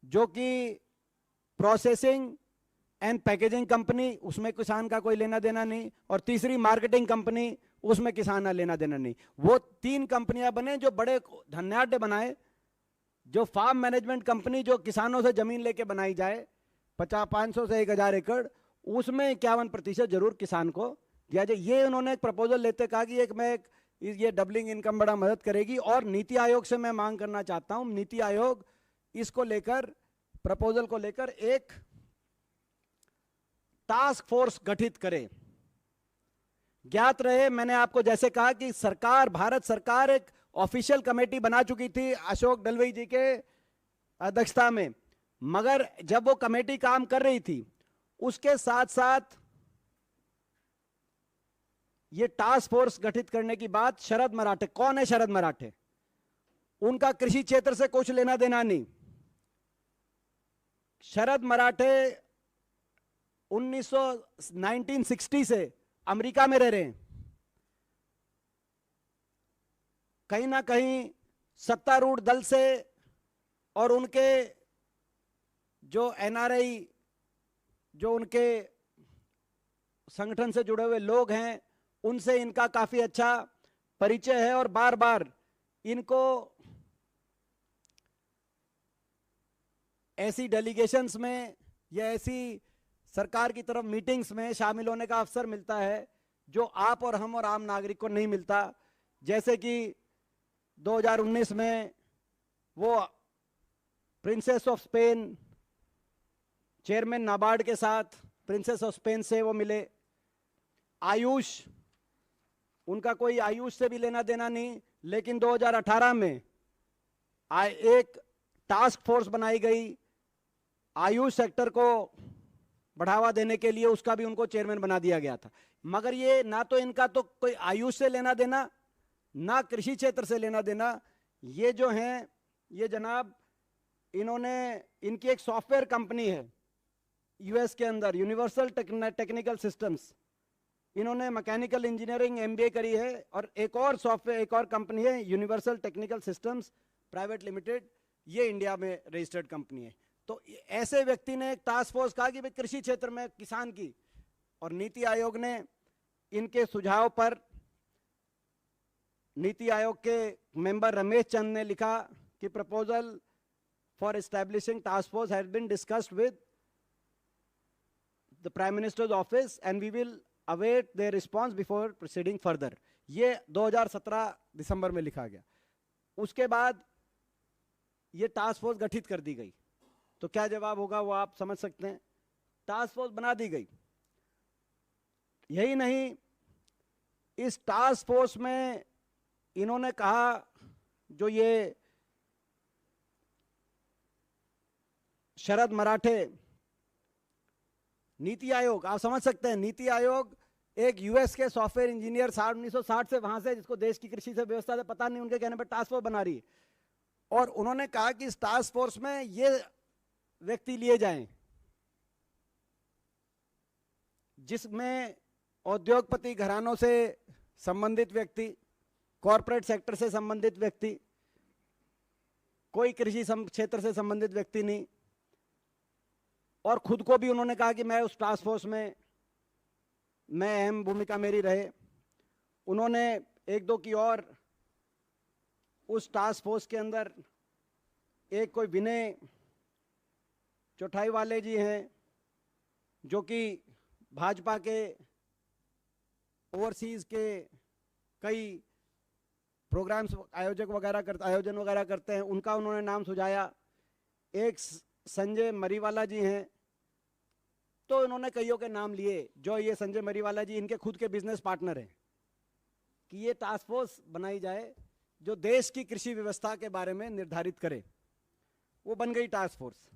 जो कि प्रोसेसिंग एंड पैकेजिंग कंपनी, उसमें किसान का कोई लेना देना नहीं, और तीसरी मार्केटिंग कंपनी, उसमें किसान का लेना देना नहीं। वो 3 कंपनियां बने जो बड़े धनाढ्य बनाए। जो फार्म मैनेजमेंट कंपनी जो किसानों से जमीन लेके बनाई जाए 500 से 1000 एकड़, उसमें 51% जरूर किसान को दिया जाए। ये उन्होंने एक प्रपोजल लेते कहा कि ये डबलिंग इनकम बड़ा मदद करेगी। और नीति आयोग से मैं मांग करना चाहता हूं, नीति आयोग इसको लेकर, प्रपोजल को लेकर एक टास्क फोर्स गठित करे। ज्ञात रहे, मैंने आपको जैसे कहा कि भारत सरकार एक ऑफिशियल कमेटी बना चुकी थी अशोक डलवई जी के अध्यक्षता में, मगर जब वो कमेटी काम कर रही थी, उसके साथ साथ ये टास्क फोर्स गठित करने की बात शरद मराठे, कौन है शरद मराठे? उनका कृषि क्षेत्र से कुछ लेना देना नहीं। शरद मराठे 1960 से अमेरिका में रह रहे हैं। कहीं ना कहीं सत्तारूढ़ दल से और उनके जो एनआरआई, जो उनके संगठन से जुड़े हुए लोग हैं, उनसे इनका काफी अच्छा परिचय है, और बार बार इनको ऐसी डेलीगेशंस में या ऐसी सरकार की तरफ मीटिंग्स में शामिल होने का अवसर मिलता है जो आप और हम और आम नागरिक को नहीं मिलता। जैसे कि 2019 में वो princess of Spain, chairman NABARD के साथ प्रिंसेस ऑफ स्पेन से वो मिले। आयुष, उनका कोई आयुष से भी लेना देना नहीं, लेकिन 2018 में एक टास्क फोर्स बनाई गई आयुष सेक्टर को बढ़ावा देने के लिए, उसका भी उनको चेयरमैन बना दिया गया था। मगर ये ना तो इनका तो कोई आयुष से लेना देना, ना कृषि क्षेत्र से लेना देना। ये जो हैं, ये जनाब, इन्होंने, इनकी एक सॉफ्टवेयर कंपनी है यूएस के अंदर, यूनिवर्सल टेक्निकल सिस्टम्स, इन्होंने मैकेनिकल इंजीनियरिंग एमबीए करी है। और एक और सॉफ्टवेयर, एक और कंपनी है universal technical systems private limited, ये इंडिया में रजिस्टर्ड कंपनी है। तो ऐसे व्यक्ति ने एक टास्क फोर्स कहा कि भाई कृषि क्षेत्र में किसान की, और नीति आयोग ने इनके सुझाव पर, नीति आयोग के मेंबर रमेश चंद ने लिखा कि proposal for establishing task force has been discussed with the prime minister's office and we will await their response before proceeding further. ये 2017 दिसंबर में लिखा गया। उसके बाद ये टास्क फोर्स गठित कर दी गई। तो क्या जवाब होगा वो आप समझ सकते हैं। टास्क फोर्स बना दी गई। यही नहीं, इस टास्क फोर्स में इन्होंने कहा, जो ये शरद मराठे, नीति आयोग, आप समझ सकते हैं, नीति आयोग एक यूएस के सॉफ्टवेयर इंजीनियर 1960 से वहां से, जिसको देश की कृषि से व्यवस्था से पता नहीं, उनके कहने पर टास्क फोर्स बना रही है। और उन्होंने कहा कि इस टास्क फोर्स में ये व्यक्ति लिए जाएं जिसमें औद्योगपति घरानों से संबंधित व्यक्ति, कॉरपोरेट सेक्टर से संबंधित व्यक्ति, कोई कृषि क्षेत्र से संबंधित व्यक्ति नहीं। और खुद को भी उन्होंने कहा कि मैं उस टास्क फोर्स में, मैं अहम भूमिका मेरी रहे। उन्होंने एक दो की और, उस टास्क फोर्स के अंदर एक कोई विनय चौटाई वाले जी हैं, जो कि भाजपा के ओवरसीज के कई प्रोग्राम्स आयोजन वगैरह करते हैं, उनका उन्होंने नाम सुझाया। एक संजय मरीवाला जी हैं, तो इन्होंने कईयों के नाम लिए। जो ये संजय मरीवाला जी, इनके खुद के बिजनेस पार्टनर हैं, कि ये टास्क फोर्स बनाई जाए जो देश की कृषि व्यवस्था के बारे में निर्धारित करे। वो बन गई टास्क फोर्स।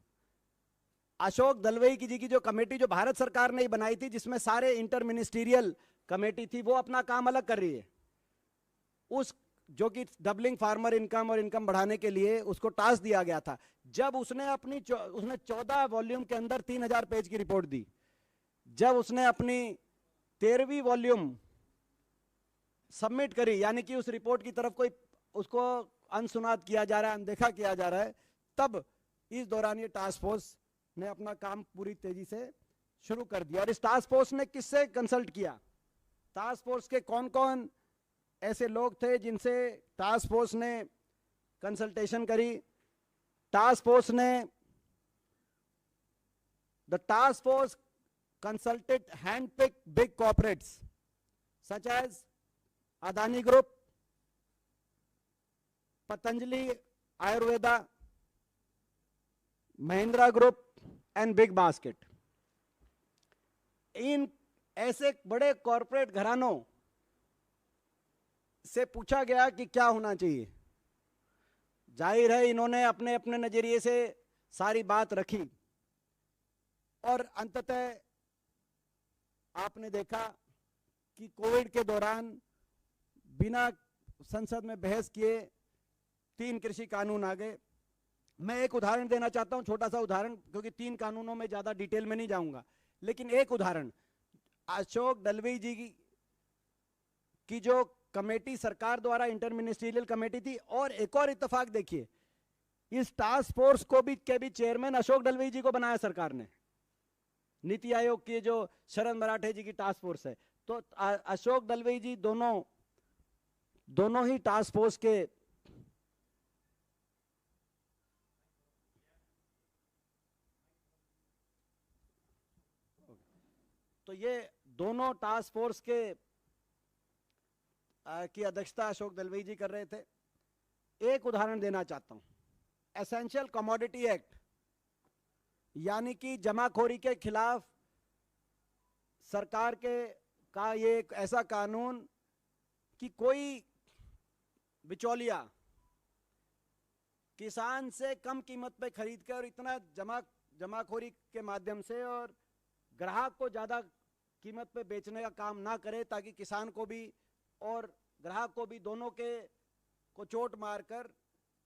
अशोक दलवई जी की जो कमेटी, जो भारत सरकार ने ही बनाई थी, जिसमें सारे इंटर मिनिस्टीरियल कमेटी थी, वो अपना काम अलग कर रही है। उस जो कि डबलिंग फार्मर इनकम और इनकम बढ़ाने के लिए उसको टास्क दिया गया था। जब उसने 14 वॉल्यूम के अंदर 3000 पेज की रिपोर्ट दी, जब उसने अपनी 13वीं वॉल्यूम सबमिट करी, यानी कि उस रिपोर्ट की तरफ कोई उसको अनसुनाद किया जा रहा है, अनदेखा किया जा रहा है, तब इस दौरान ये टास्क फोर्स ने अपना काम पूरी तेजी से शुरू कर दिया। और इस टास्क फोर्स ने किससे कंसल्ट किया? टास्क फोर्स के कौन कौन ऐसे लोग थे जिनसे टास्क फोर्स ने कंसल्टेशन करी? टास्क फोर्स ने, the task force consulted handpicked big corporates such as Adani Group, Patanjali Ayurveda, Mahindra Group and Big Basket। इन ऐसे बड़े कॉरपोरेट घरानों से पूछा गया कि क्या होना चाहिए। जाहिर है इन्होंने अपने अपने नजरिए से सारी बात रखी, और अंततः आपने देखा कि कोविड के दौरान बिना संसद में बहस किए 3 कृषि कानून आ गए। मैं एक उदाहरण देना चाहता हूं, छोटा सा उदाहरण, क्योंकि 3 कानूनों में ज्यादा डिटेल में नहीं जाऊंगा, लेकिन एक उदाहरण, अशोक दलवी जी की जो कमेटी सरकार द्वारा इंटर मिनिस्ट्रियल कमेटी थी, और एक और इत्तेफाक देखिए, इस टास्क फोर्स को भी के भी चेयरमैन अशोक दलवी जी को बनाया सरकार ने। नीति आयोग की जो शरद मराठे जी की टास्क फोर्स है, तो अशोक दलवी जी दोनों ही टास्क फोर्स के तो ये दोनों टास्क फोर्स के की अध्यक्षता अशोक दलवई जी कर रहे थे। एक उदाहरण देना चाहता हूं, एसेंशियल कमोडिटी एक्ट, यानी कि जमाखोरी के खिलाफ सरकार का ये एक ऐसा कानून कि कोई बिचौलिया किसान से कम कीमत पे खरीद कर और इतना जमाखोरी के माध्यम से और ग्राहक को ज्यादा कीमत पे बेचने का काम ना करे, ताकि किसान को भी और ग्राहक को भी दोनों को चोट मारकर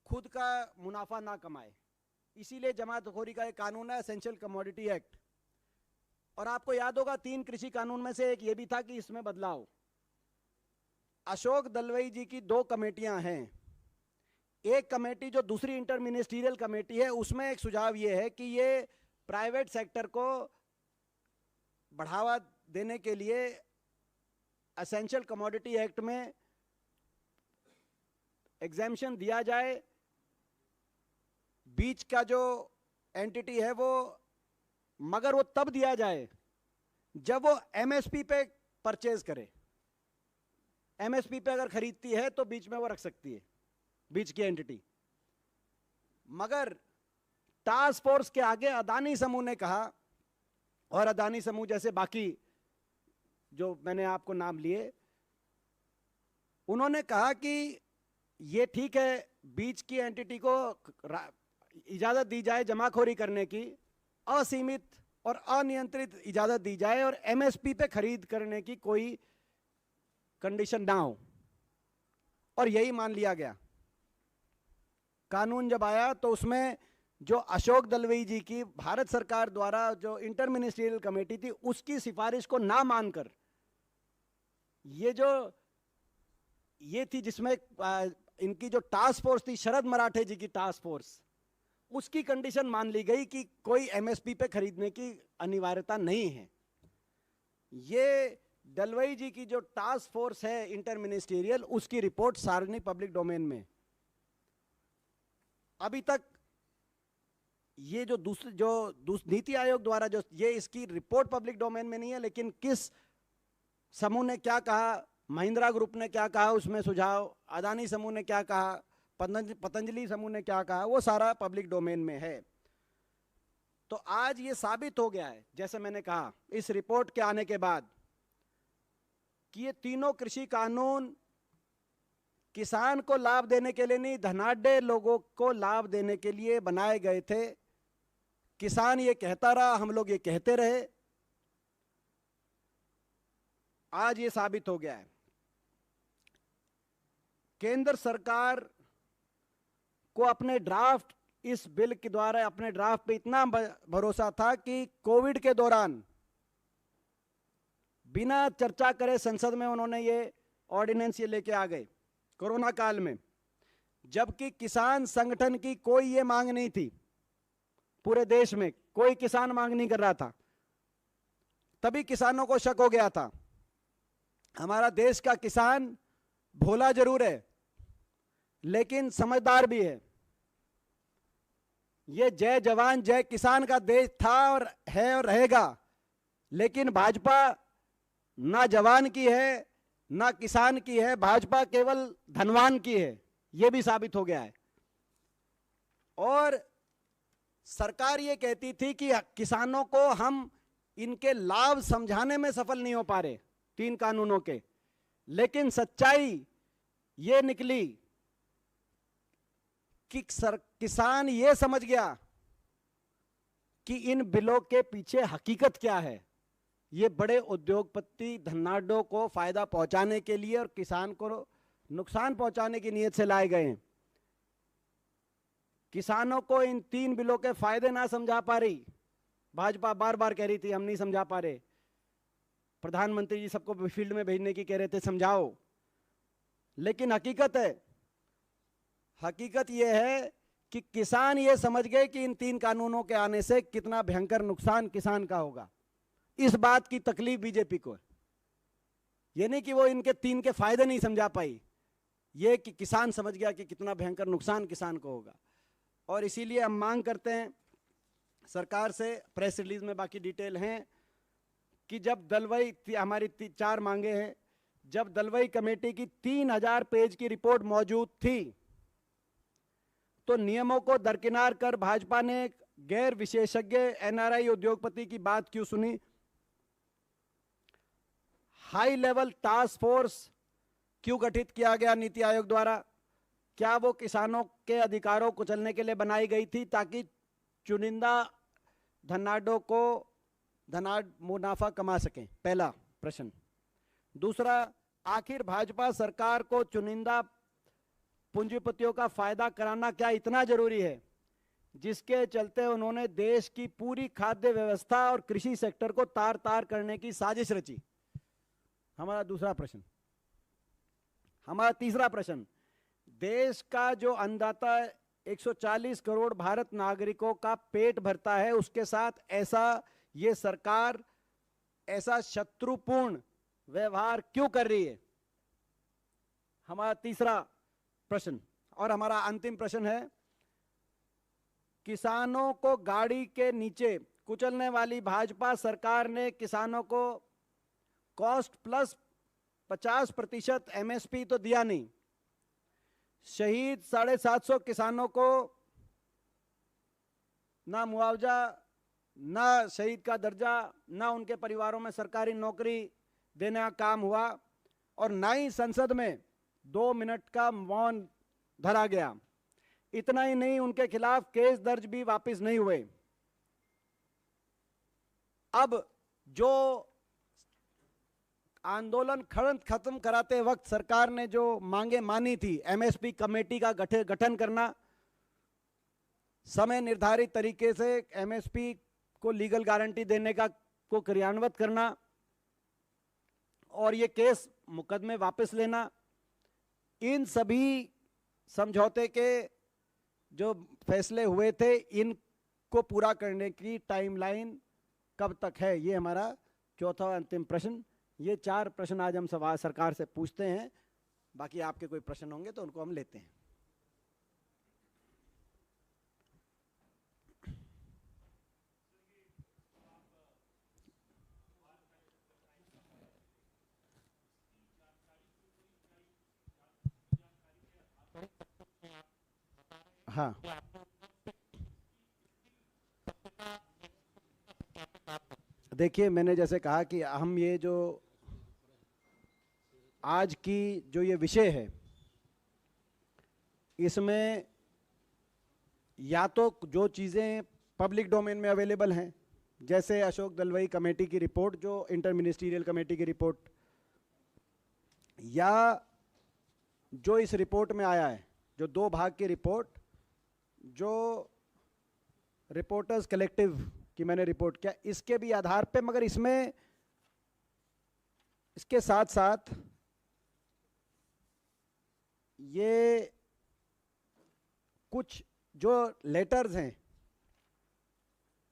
खुद का मुनाफा ना कमाए। इसीलिए जमाखोरी का एक कानून है एसेंशियल कमोडिटी एक्ट। और आपको याद होगा 3 कृषि कानून में से एक ये भी था कि इसमें बदलाव। अशोक दलवई जी की 2 कमेटियां हैं। एक कमेटी जो दूसरी इंटर मिनिस्ट्रियल कमेटी है, उसमें एक सुझाव ये है कि ये प्राइवेट सेक्टर को बढ़ावा देने के लिए एसेंशियल कमोडिटी एक्ट में एग्जेम्पशन दिया जाए। बीच का जो एंटिटी है वो, मगर वो तब दिया जाए जब वो एमएसपी पे परचेज करे। एमएसपी पे अगर खरीदती है तो बीच में वो रख सकती है, बीच की एंटिटी। मगर टास्क फोर्स के आगे अदानी समूह ने कहा, और अदानी समूह जैसे बाकी जो मैंने आपको नाम लिए, उन्होंने कहा कि ये ठीक है, बीच की एंटिटी को इजाजत दी जाए जमाखोरी करने की, असीमित और अनियंत्रित इजाजत दी जाए, और एमएसपी पे खरीद करने की कोई कंडीशन ना हो। और यही मान लिया गया। कानून जब आया तो उसमें जो अशोक दलवई जी की भारत सरकार द्वारा जो इंटर मिनिस्ट्रियल कमेटी थी, उसकी सिफारिश को ना मानकर ये थी जिसमें इनकी जो टास्क फोर्स थी, शरद मराठे जी की टास्क फोर्स, उसकी कंडीशन मान ली गई कि कोई एमएसपी पे खरीदने की अनिवार्यता नहीं है। ये दलवई जी की जो टास्क फोर्स है इंटर मिनिस्ट्रियल, उसकी रिपोर्ट सार्वजनिक पब्लिक डोमेन में। अभी तक ये जो नीति आयोग द्वारा जो ये इसकी रिपोर्ट पब्लिक डोमेन में नहीं है, लेकिन किस समूह ने क्या कहा, महिंद्रा ग्रुप ने क्या कहा उसमें सुझाव, अदानी समूह ने क्या कहा, पतंजलि समूह ने क्या कहा, वो सारा पब्लिक डोमेन में है। तो आज ये साबित हो गया है, जैसे मैंने कहा, इस रिपोर्ट के आने के बाद, कि ये तीनों कृषि कानून किसान को लाभ देने के लिए नहीं, धनाढ्य लोगों को लाभ देने के लिए बनाए गए थे। किसान ये कहता रहा, हम लोग ये कहते रहे, आज ये साबित हो गया है। केंद्र सरकार को अपने ड्राफ्ट, इस बिल के द्वारा अपने ड्राफ्ट पे इतना भरोसा था कि कोविड के दौरान बिना चर्चा करे संसद में उन्होंने ये ऑर्डिनेंस ये लेके आ गए कोरोना काल में, जबकि किसान संगठन की कोई ये मांग नहीं थी। पूरे देश में कोई किसान मांग नहीं कर रहा था। तभी किसानों को शक हो गया था। हमारा देश का किसान भोला जरूर है, लेकिन समझदार भी है। ये जय जवान जय किसान का देश था और है और रहेगा। लेकिन भाजपा ना जवान की है ना किसान की है, भाजपा केवल धनवान की है। यह भी साबित हो गया है। और सरकार ये कहती थी कि किसानों को हम इनके लाभ समझाने में सफल नहीं हो पा रहे 3 कानूनों के, लेकिन सच्चाई ये निकली कि किसान ये समझ गया कि इन बिलों के पीछे हकीकत क्या है। ये बड़े उद्योगपति धनाढ्यों को फायदा पहुंचाने के लिए और किसान को नुकसान पहुंचाने की नीयत से लाए गए हैं। किसानों को इन 3 बिलों के फायदे ना समझा पा रही भाजपा, बार बार कह रही थी हम नहीं समझा पा रहे। प्रधानमंत्री जी सबको फील्ड में भेजने की कह रहे थे समझाओ, लेकिन हकीकत यह है कि किसान ये समझ गए कि इन 3 कानूनों के आने से कितना भयंकर नुकसान किसान का होगा। इस बात की तकलीफ बीजेपी को है। ये नहीं कि वो इनके 3 के फायदे नहीं समझा पाई, ये कि किसान समझ गया कि कितना भयंकर नुकसान किसान को होगा। और इसीलिए हम मांग करते हैं सरकार से, प्रेस रिलीज में बाकी डिटेल हैं, कि जब दलवई हमारी 4 मांगे हैं, जब दलवई कमेटी की 3000 पेज की रिपोर्ट मौजूद थी, तो नियमों को दरकिनार कर भाजपा ने गैर विशेषज्ञ एनआरआई उद्योगपति की बात क्यों सुनी? हाई लेवल टास्क फोर्स क्यों गठित किया गया नीति आयोग द्वारा? क्या वो किसानों के अधिकारों को कुचलने के लिए बनाई गई थी ताकि चुनिंदा धनाढ्य मुनाफा कमा सकें? पहला प्रश्न। दूसरा, आखिर भाजपा सरकार को चुनिंदा पूंजीपतियों का फायदा कराना क्या इतना जरूरी है जिसके चलते उन्होंने देश की पूरी खाद्य व्यवस्था और कृषि सेक्टर को तार तार करने की साजिश रची? हमारा दूसरा प्रश्न। हमारा तीसरा प्रश्न, देश का जो अन्नदाता 140 करोड़ भारत नागरिकों का पेट भरता है, उसके साथ ये सरकार ऐसा शत्रुपूर्ण व्यवहार क्यों कर रही है? हमारा तीसरा प्रश्न। और हमारा अंतिम प्रश्न है, किसानों को गाड़ी के नीचे कुचलने वाली भाजपा सरकार ने किसानों को कॉस्ट प्लस 50% एमएसपी तो दिया नहीं, शहीद 750 किसानों को ना मुआवजा, ना शहीद का दर्जा, ना उनके परिवारों में सरकारी नौकरी देने का काम हुआ, और ना ही संसद में 2 मिनट का मौन धरा गया। इतना ही नहीं, उनके खिलाफ केस दर्ज भी वापस नहीं हुए। अब जो आंदोलन खत्म कराते वक्त सरकार ने जो मांगे मानी थी, एमएसपी कमेटी का गठन करना, समय निर्धारित तरीके से एमएसपी को लीगल गारंटी देने का को क्रियान्वित करना, और ये केस मुकदमे वापस लेना, इन सभी समझौते के जो फैसले हुए थे, इनको पूरा करने की टाइमलाइन कब तक है? ये हमारा चौथा और अंतिम प्रश्न। ये 4 प्रश्न आज हम सवाल सरकार से पूछते हैं। बाकी आपके कोई प्रश्न होंगे तो उनको हम लेते हैं। हाँ, देखिए, मैंने जैसे कहा कि हम ये जो आज की जो ये विषय है, इसमें या तो जो चीज़ें पब्लिक डोमेन में अवेलेबल हैं, जैसे अशोक दलवई कमेटी की रिपोर्ट, जो इंटर मिनिस्ट्रियल कमेटी की रिपोर्ट, या जो इस रिपोर्ट में आया है, जो 2 भाग की रिपोर्ट, जो रिपोर्टर्स कलेक्टिव की मैंने रिपोर्ट किया, इसके भी आधार पे, मगर इसमें इसके साथ साथ ये कुछ जो लेटर्स हैं,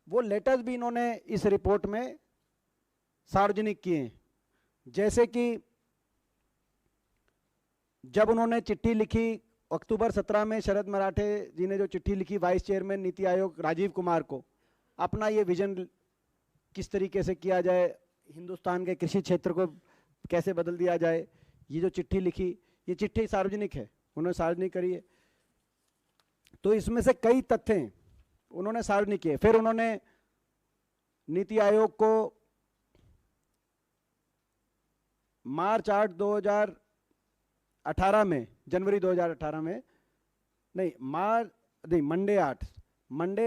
वो लेटर्स भी इन्होंने इस रिपोर्ट में सार्वजनिक किए हैं। जैसे कि जब उन्होंने चिट्ठी लिखी अक्टूबर 17 में, शरद मराठे जी ने जो चिट्ठी लिखी वाइस चेयरमैन नीति आयोग राजीव कुमार को, अपना ये विजन किस तरीके से किया जाए, हिंदुस्तान के कृषि क्षेत्र को कैसे बदल दिया जाए, ये जो चिट्ठी लिखी, ये चिट्ठी सार्वजनिक है, उन्होंने सार्वजनिक करी है। तो इसमें से कई तथ्य उन्होंने सार्वजनिक किए। फिर उन्होंने नीति आयोग को मार्च 8 2018 में, जनवरी 2018 में, नहीं मंडे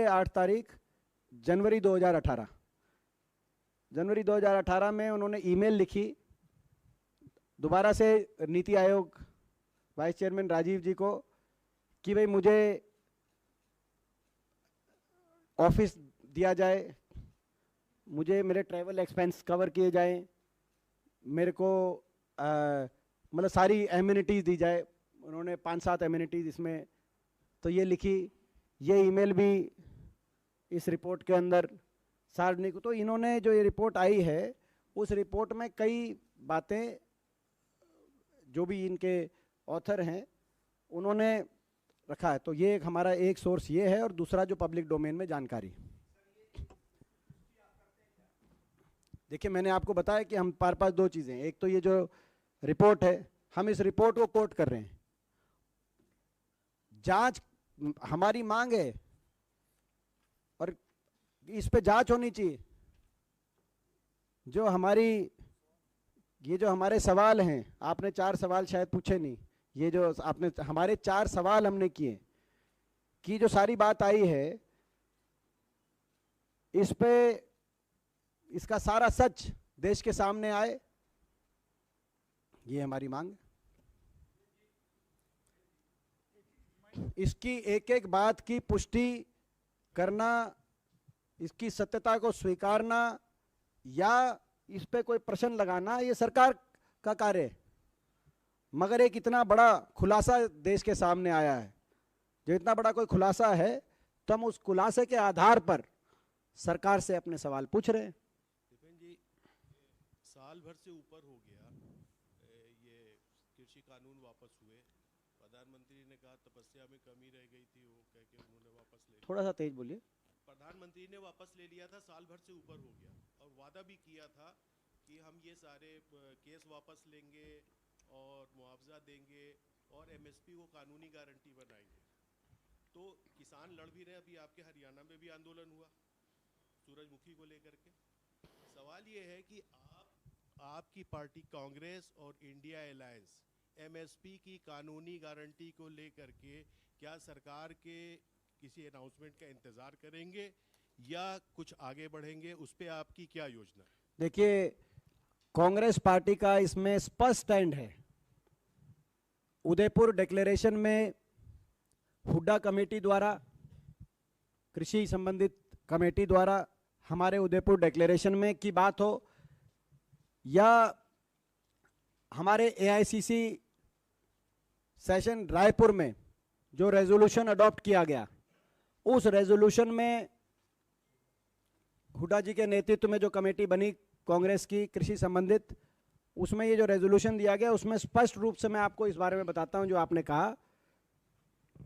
8 तारीख जनवरी 2018 में उन्होंने ईमेल लिखी दोबारा से नीति आयोग वाइस चेयरमैन राजीव जी को कि भाई मुझे ऑफिस दिया जाए, मुझे मेरे ट्रैवल एक्सपेंस कवर किए जाएं, मेरे को मतलब सारी एम्यूनिटीज़ दी जाए। उन्होंने 5-7 एम्यूनिटीज़ इसमें तो ये लिखी, ये ईमेल भी इस रिपोर्ट के अंदर सार्वजनिक। तो इन्होंने जो ये रिपोर्ट आई है, उस रिपोर्ट में कई बातें जो भी इनके ऑथर हैं उन्होंने रखा है। तो ये हमारा एक सोर्स ये है, और दूसरा जो पब्लिक डोमेन में जानकारी। देखिए, मैंने आपको बताया कि हम पास 2 चीज़ें, एक तो ये जो रिपोर्ट है, हम इस रिपोर्ट को कोट कर रहे हैं। जांच हमारी मांग है और इस पे जांच होनी चाहिए। जो हमारे सवाल हैं, आपने 4 सवाल शायद पूछे नहीं, ये जो आपने हमारे 4 सवाल हमने किए कि जो सारी बात आई है इस पे इसका सारा सच देश के सामने आए, ये हमारी मांग है। इसकी एक एक बात की पुष्टि करना, इसकी सत्यता को स्वीकारना या इस पे कोई प्रश्न लगाना ये सरकार का कार्य है। मगर एक इतना बड़ा खुलासा देश के सामने आया है, जो इतना बड़ा कोई खुलासा है, तो हम उस खुलासे के आधार पर सरकार से अपने सवाल पूछ रहे हैं। दीपेन जी, साल भर से ऊपर हो गया ये कृषि कानून वापस हुए। प्रधानमंत्री ने कहा तपस्या में कमी रह गई थी, वो कह के उन्होंने वापस ले लिया। थोड़ा सा तेज बोलिए। प्रधानमंत्री ने वापस ले लिया था, साल भर से ऊपर हो गया, और वादा भी किया था कि हम ये सारे केस वापस लेंगे और मुआवजा देंगे और एमएसपी को कानूनी गारंटी बनाएंगे। तो किसान लड़ भी रहे, अभी आपके हरियाणा में भी आंदोलन हुआ सूरजमुखी को लेकर के। सवाल ये है कि आपकी पार्टी कांग्रेस और इंडिया अलायंस एमएसपी की कानूनी गारंटी को लेकर के क्या सरकार के किसी अनाउंसमेंट का इंतजार करेंगे या कुछ आगे बढ़ेंगे? उस पे आपकी क्या योजना है? देखिए, कांग्रेस पार्टी का इसमें स्पष्ट स्टैंड है। उदयपुर डिक्लेरेशन में हुड्डा कमेटी द्वारा, कृषि संबंधित कमेटी द्वारा हमारे उदयपुर डिक्लेरेशन में की बात हो या हमारे एआईसीसी सेशन रायपुर में जो रेजोल्यूशन अडॉप्ट किया गया, उस रेजोल्यूशन में हुड्डा जी के नेतृत्व में जो कमेटी बनी कांग्रेस की कृषि संबंधित, उसमें ये जो रेजोल्यूशन दिया गया उसमें स्पष्ट रूप से मैं आपको इस बारे में बताता हूं जो आपने कहा।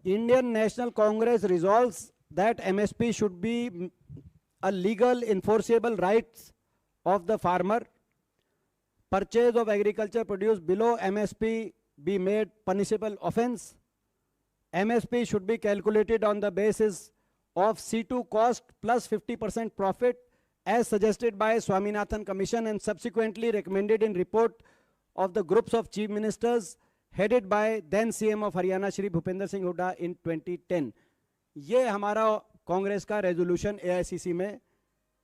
Indian national Congress resolves that MSP should be a legal enforceable rights of the farmer, purchase of agriculture produce below MSP be made punishable offense, MSP should be calculated on the basis of C2 cost plus 50% profit as suggested by Swaminathan Commission and subsequently recommended in report of the groups of chief ministers headed by then CM of Haryana Shri Bhupender Singh Hooda in 2010। ये हमारा कांग्रेस का resolution AICC में,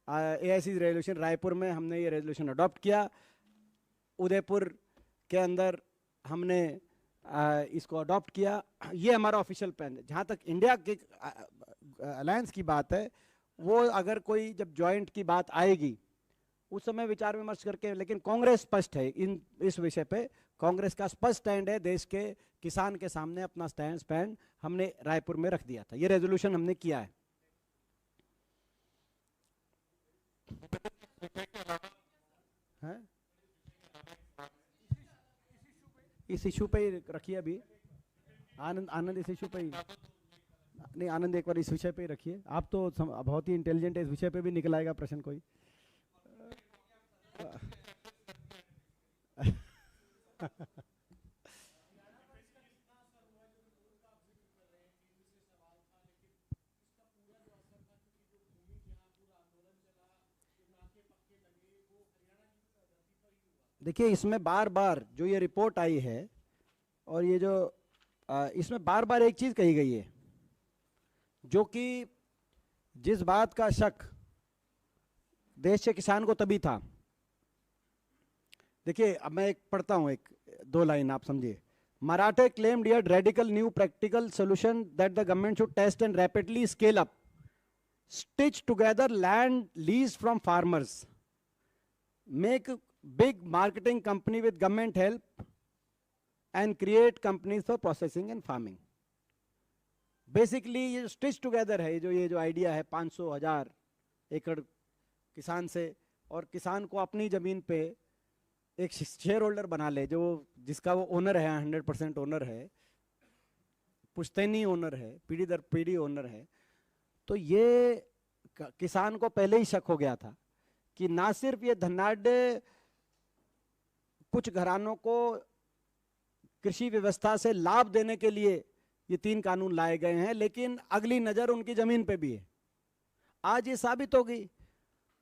AICC resolution Raipur में हमने ये resolution adopt किया। उदयपुर के अंदर हमने इसको अडॉप्ट किया। ये हमारा ऑफिशियल प्लान है। जहाँ तक इंडिया के अलायंस की बात है, वो अगर कोई जब जॉइंट की बात आएगी उस समय विचार विमर्श करके, लेकिन कांग्रेस स्पष्ट है इस विषय पे। कांग्रेस का स्पष्ट स्टैंड है, देश के किसान के सामने अपना स्टैंड हमने रायपुर में रख दिया था। ये रेजोल्यूशन हमने किया है। इस इशू पे ही रखिए अभी। आनंद इस इशू पे ही नहीं, आनंद एक बार इस विषय पे ही रखिए। आप तो बहुत ही इंटेलिजेंट है, इस विषय पे भी निकल आएगा प्रश्न कोई। देखिए, इसमें बार बार जो ये रिपोर्ट आई है और ये जो इसमें बार बार एक चीज कही गई है, जो कि जिस बात का शक देश के किसान को तभी था। देखिए, अब मैं एक पढ़ता हूं, 1-2 लाइन आप समझिए। मराठे claimed yet radical new practical solution that the government should test and rapidly scale up, stitch together land leased from farmers, make big marketing company with government help and create companies for processing and farming। Basically ये stitch together है, ये जो idea है 500,000 एकड़ किसान से, और किसान को अपनी जमीन पे एक शेयर होल्डर बना ले, जो जिसका वो ओनर है, 100% ओनर है, पुश्तैनी ओनर है, पीढ़ी दर पीढ़ी ओनर है। तो ये किसान को पहले ही शक हो गया था कि ना सिर्फ ये धनाढ्य कुछ घरानों को कृषि व्यवस्था से लाभ देने के लिए ये 3 कानून लाए गए हैं, लेकिन अगली नजर उनकी जमीन पे भी है। आज ये साबित होगी,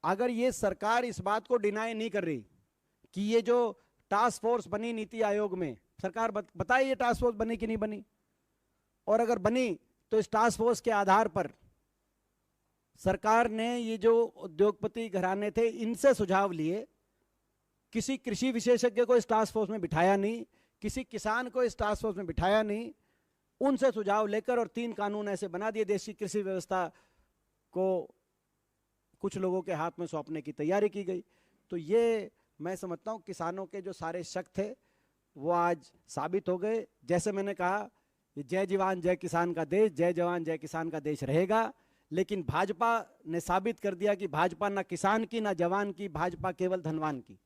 अगर ये सरकार इस बात को डिनाई नहीं कर रही कि ये जो टास्क फोर्स बनी नीति आयोग में, सरकार बताए ये टास्क फोर्स बनी कि नहीं बनी, और अगर बनी तो इस टास्क फोर्स के आधार पर सरकार ने ये जो उद्योगपति घराने थे इनसे सुझाव लिए, किसी कृषि विशेषज्ञ को इस टास्क फोर्स में बिठाया नहीं, किसी किसान को इस टास्क फोर्स में बिठाया नहीं, उनसे सुझाव लेकर और 3 कानून ऐसे बना दिए, देश की कृषि व्यवस्था को कुछ लोगों के हाथ में सौंपने की तैयारी की गई। तो ये मैं समझता हूं किसानों के जो सारे शक थे वो आज साबित हो गए। जैसे मैंने कहा, ये जय जवान जय किसान का देश, जय जवान जय किसान का देश रहेगा, लेकिन भाजपा ने साबित कर दिया कि भाजपा ना किसान की ना जवान की, भाजपा केवल धनवान की।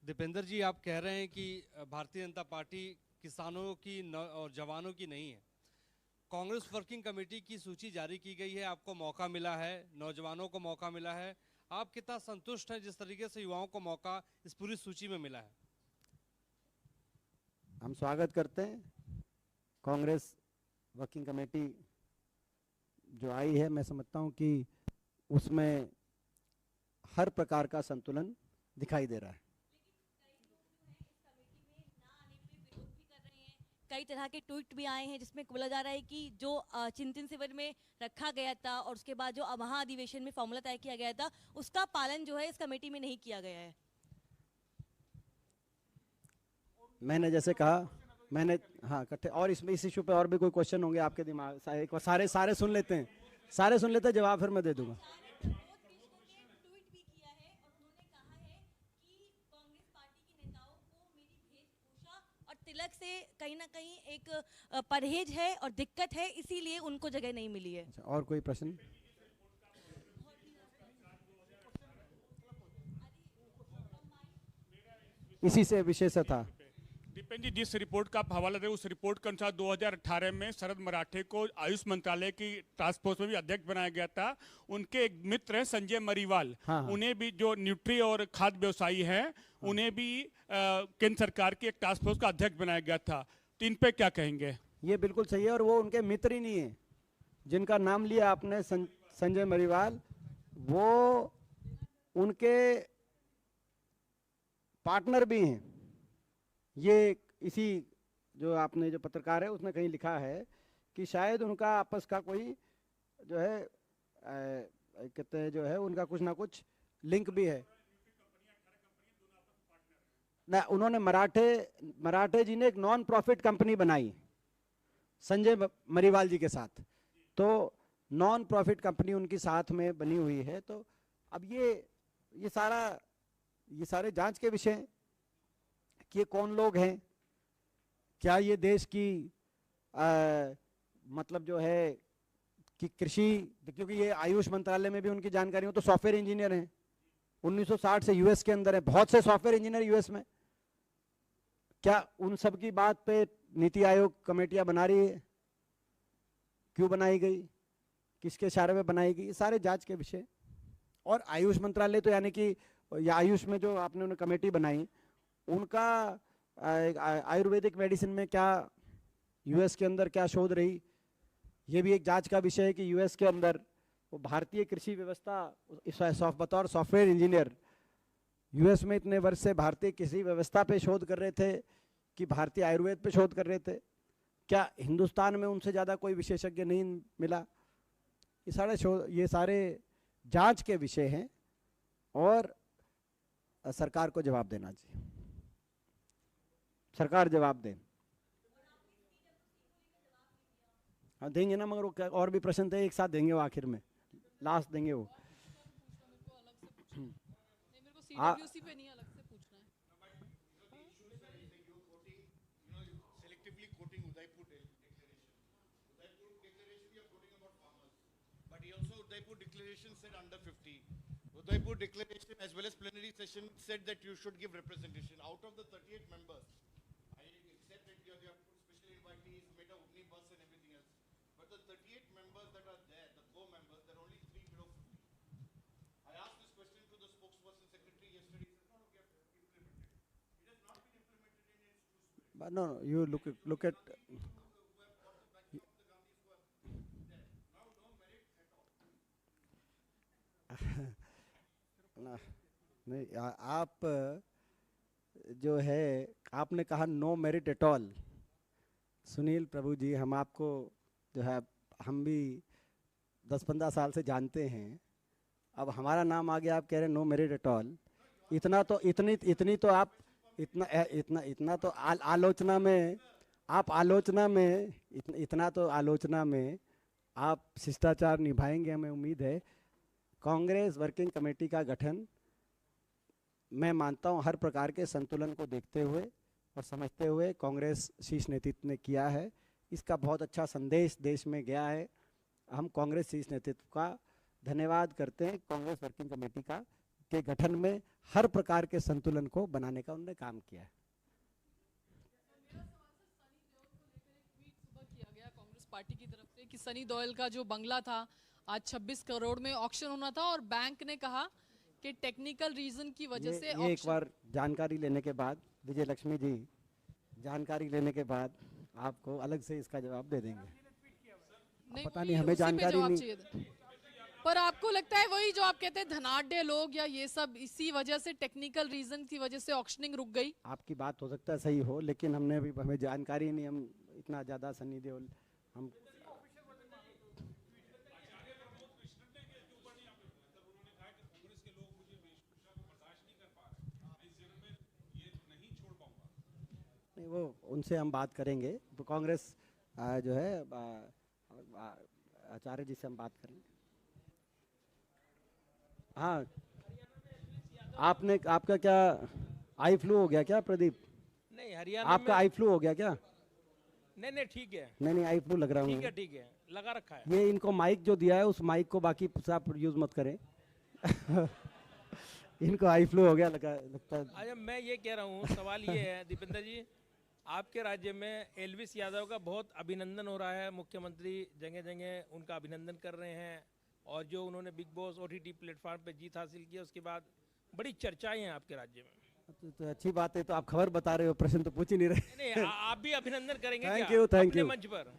दीपेंद्र जी, आप कह रहे हैं कि भारतीय जनता पार्टी किसानों की और जवानों की नहीं है। कांग्रेस वर्किंग कमेटी की सूची जारी की गई है, आपको मौका मिला है, नौजवानों को मौका मिला है, आप कितना संतुष्ट हैं जिस तरीके से युवाओं को मौका इस पूरी सूची में मिला है? हम स्वागत करते हैं कांग्रेस वर्किंग कमेटी जो आई है। मैं समझता हूं कि उसमें हर प्रकार का संतुलन दिखाई दे रहा है। कई तरह के ट्वीट भी आए हैं जिसमें बोला जा रहा है कि जो चिंतन शिविर में रखा गया था और उसके बाद जो महाधिवेशन में फॉर्मूला तय किया गया था उसका पालन जो है इस कमेटी में नहीं किया गया है। मैंने जैसे कहा, मैंने हाँ इकट्ठे, और इसमें इस इशू पे और भी कोई क्वेश्चन होंगे आपके दिमाग, एक बार सारे सुन लेते हैं, सारे सुन लेते हैं, जवाब फिर मैं दे दूंगा। तिलक से कहीं ना कहीं एक परहेज है और दिक्कत है, इसीलिए उनको जगह नहीं मिली है। अच्छा, और कोई प्रश्न? इसी से विषय से था। दीपेन जी, जिस रिपोर्ट का आप हवाला दे उस रिपोर्ट के अनुसार 2018 में शरद मराठे को आयुष मंत्रालय की टास्क फोर्स में भी अध्यक्ष बनाया गया था। उनके एक मित्र हैं संजय मरीवाल, हाँ। उन्हें भी, जो न्यूट्री और खाद्य व्यवसायी हैं, उन्हें भी केंद्र सरकार की एक टास्क फोर्स का अध्यक्ष बनाया गया था। तो इन पे क्या कहेंगे? ये बिल्कुल सही है, और वो उनके मित्र ही नहीं है जिनका नाम लिया आपने, संजय मरीवाल, वो उनके पार्टनर भी हैं। ये इसी जो आपने जो पत्रकार है उसने कहीं लिखा है कि शायद उनका आपस का कोई जो है कहते हैं जो है उनका कुछ ना कुछ लिंक भी है ना। उन्होंने मराठे जी ने एक नॉन प्रॉफिट कंपनी बनाई संजय मरीवाल जी के साथ, तो नॉन प्रॉफिट कंपनी उनकी साथ में बनी हुई है। तो अब ये सारे जांच के विषय हैं कि ये कौन लोग हैं, क्या ये देश की मतलब जो है कि कृषि, क्योंकि ये आयुष मंत्रालय में भी उनकी जानकारी हो, तो सॉफ्टवेयर इंजीनियर हैं, 1960 से यूएस के अंदर है, बहुत से सॉफ्टवेयर इंजीनियर यूएस में। क्या उन सब की बात पे नीति आयोग कमेटियां बना रही है? क्यों बनाई गई, किसके इशारे में बनाई गई, ये सारे जांच के विषय। और आयुष मंत्रालय तो यानी कि या आयुष में जो आपने उन्हें कमेटी बनाई, उनका आयुर्वेदिक मेडिसिन में क्या यूएस के अंदर क्या शोध रही, ये भी एक जांच का विषय है कि यूएस के अंदर वो भारतीय कृषि व्यवस्था, बतौर सॉफ्टवेयर इंजीनियर यूएस में इतने वर्ष से भारतीय कृषि व्यवस्था पे शोध कर रहे थे कि भारतीय आयुर्वेद पे शोध कर रहे थे। क्या हिंदुस्तान में उनसे ज़्यादा कोई विशेषज्ञ नहीं मिला? ये सारे जांच के विषय हैं और सरकार को जवाब देना चाहिए। सरकार जवाब दे। हाँ देंगे ना, मगर वो और भी प्रश्न थे, एक साथ देंगे वो, आखिर में लास्ट देंगे वो। सीडब्ल्यूसी पे नहीं, अलग से पूछना है। Selectively quoting Udaipur declaration, you are quoting about farmers, but he also Udaipur declaration said under 50. Udaipur declaration as well as plenary session said that you should give representation. Out of the 38 members, I accept that you have put special invitees, made a omnibus and everything else, but the 38 members that are there, the core members, there are only 3 below 50. I asked this question to the spokesperson secretary yesterday. He said, no, we have implemented. No, no, you look at ना, नहीं आप जो है आपने कहा no merit at all. Sunil Prabhu ji, हम आपको जो है हम भी 10-15 साल से जानते हैं, अब हमारा नाम आ गया, आप कह रहे हैं नो मेरिट एट ऑल। इतना तो इतनी तो आप इतना तो आलोचना में आप आलोचना में इतना तो आलोचना में आप शिष्टाचार निभाएंगे, हमें उम्मीद है। कांग्रेस वर्किंग कमेटी का गठन मैं मानता हूं हर प्रकार के संतुलन को देखते हुए और समझते हुए कांग्रेस शीर्ष नेतृत्व ने किया है। इसका बहुत अच्छा संदेश देश में गया है। हम कांग्रेस शीर्ष नेतृत्व का धन्यवाद करते हैं। कांग्रेस वर्किंग कमेटी का के गठन में हर प्रकार के संतुलन को बनाने का उन्होंने काम किया है। किया गया कांग्रेस पार्टी की तरफ से कि सनी देओल का जो बंगला था आज 26 करोड़ में ऑक्शन होना था और बैंक ने कहा कि टेक्निकल रीजन की वजह से ये एक बार जानकारी लेने के बाद विजय लक्ष्मी जी, जानकारी लेने के बाद आपको अलग से इसका जवाब दे देंगे। पता नहीं, हमें जानकारी नहीं। पर आपको लगता है वही जो आप कहते हैं धनाढ़ लोग या ये सब इसी वजह से टेक्निकल रीजन की वजह से ऑक्शनिंग रुक गई? आपकी बात हो सकता है सही हो, लेकिन हमने अभी हमें जानकारी नहीं, हम इतना ज़्यादा सनी देओल हम नहीं, वो उनसे हम बात करेंगे। तो कांग्रेस जो है आचार्य जी से हम बात करेंगे। हाँ, आपका क्या आई फ्लू हो गया क्या प्रदीप? नहीं, हरियाणा आपका आई फ्लू हो गया क्या? नहीं ठीक है, नहीं आई फ्लू लग रहा हूँ। ठीक है, लगा रखा है। ये इनको माइक जो दिया है उस माइक को बाकी आप यूज मत करें। इनको आई फ्लू हो गया लगता है। अच्छा, मैं ये कह रहा हूँ, सवाल ये है दीपेंद्र जी, आपके राज्य में एलविस यादव का बहुत अभिनंदन हो रहा है, मुख्यमंत्री जगह जगह उनका अभिनंदन कर रहे हैं, और जो उन्होंने बिग बॉस OTT प्लेटफॉर्म पे जीत हासिल की उसके बाद बड़ी चर्चाएं हैं आपके राज्य में। तो अच्छी बात है, तो आप खबर बता रहे हो, प्रश्न तो पूछ ही नहीं रहे। नहीं, आप भी अभिनंदन करेंगे थैंक क्या यू अपने मंच पर?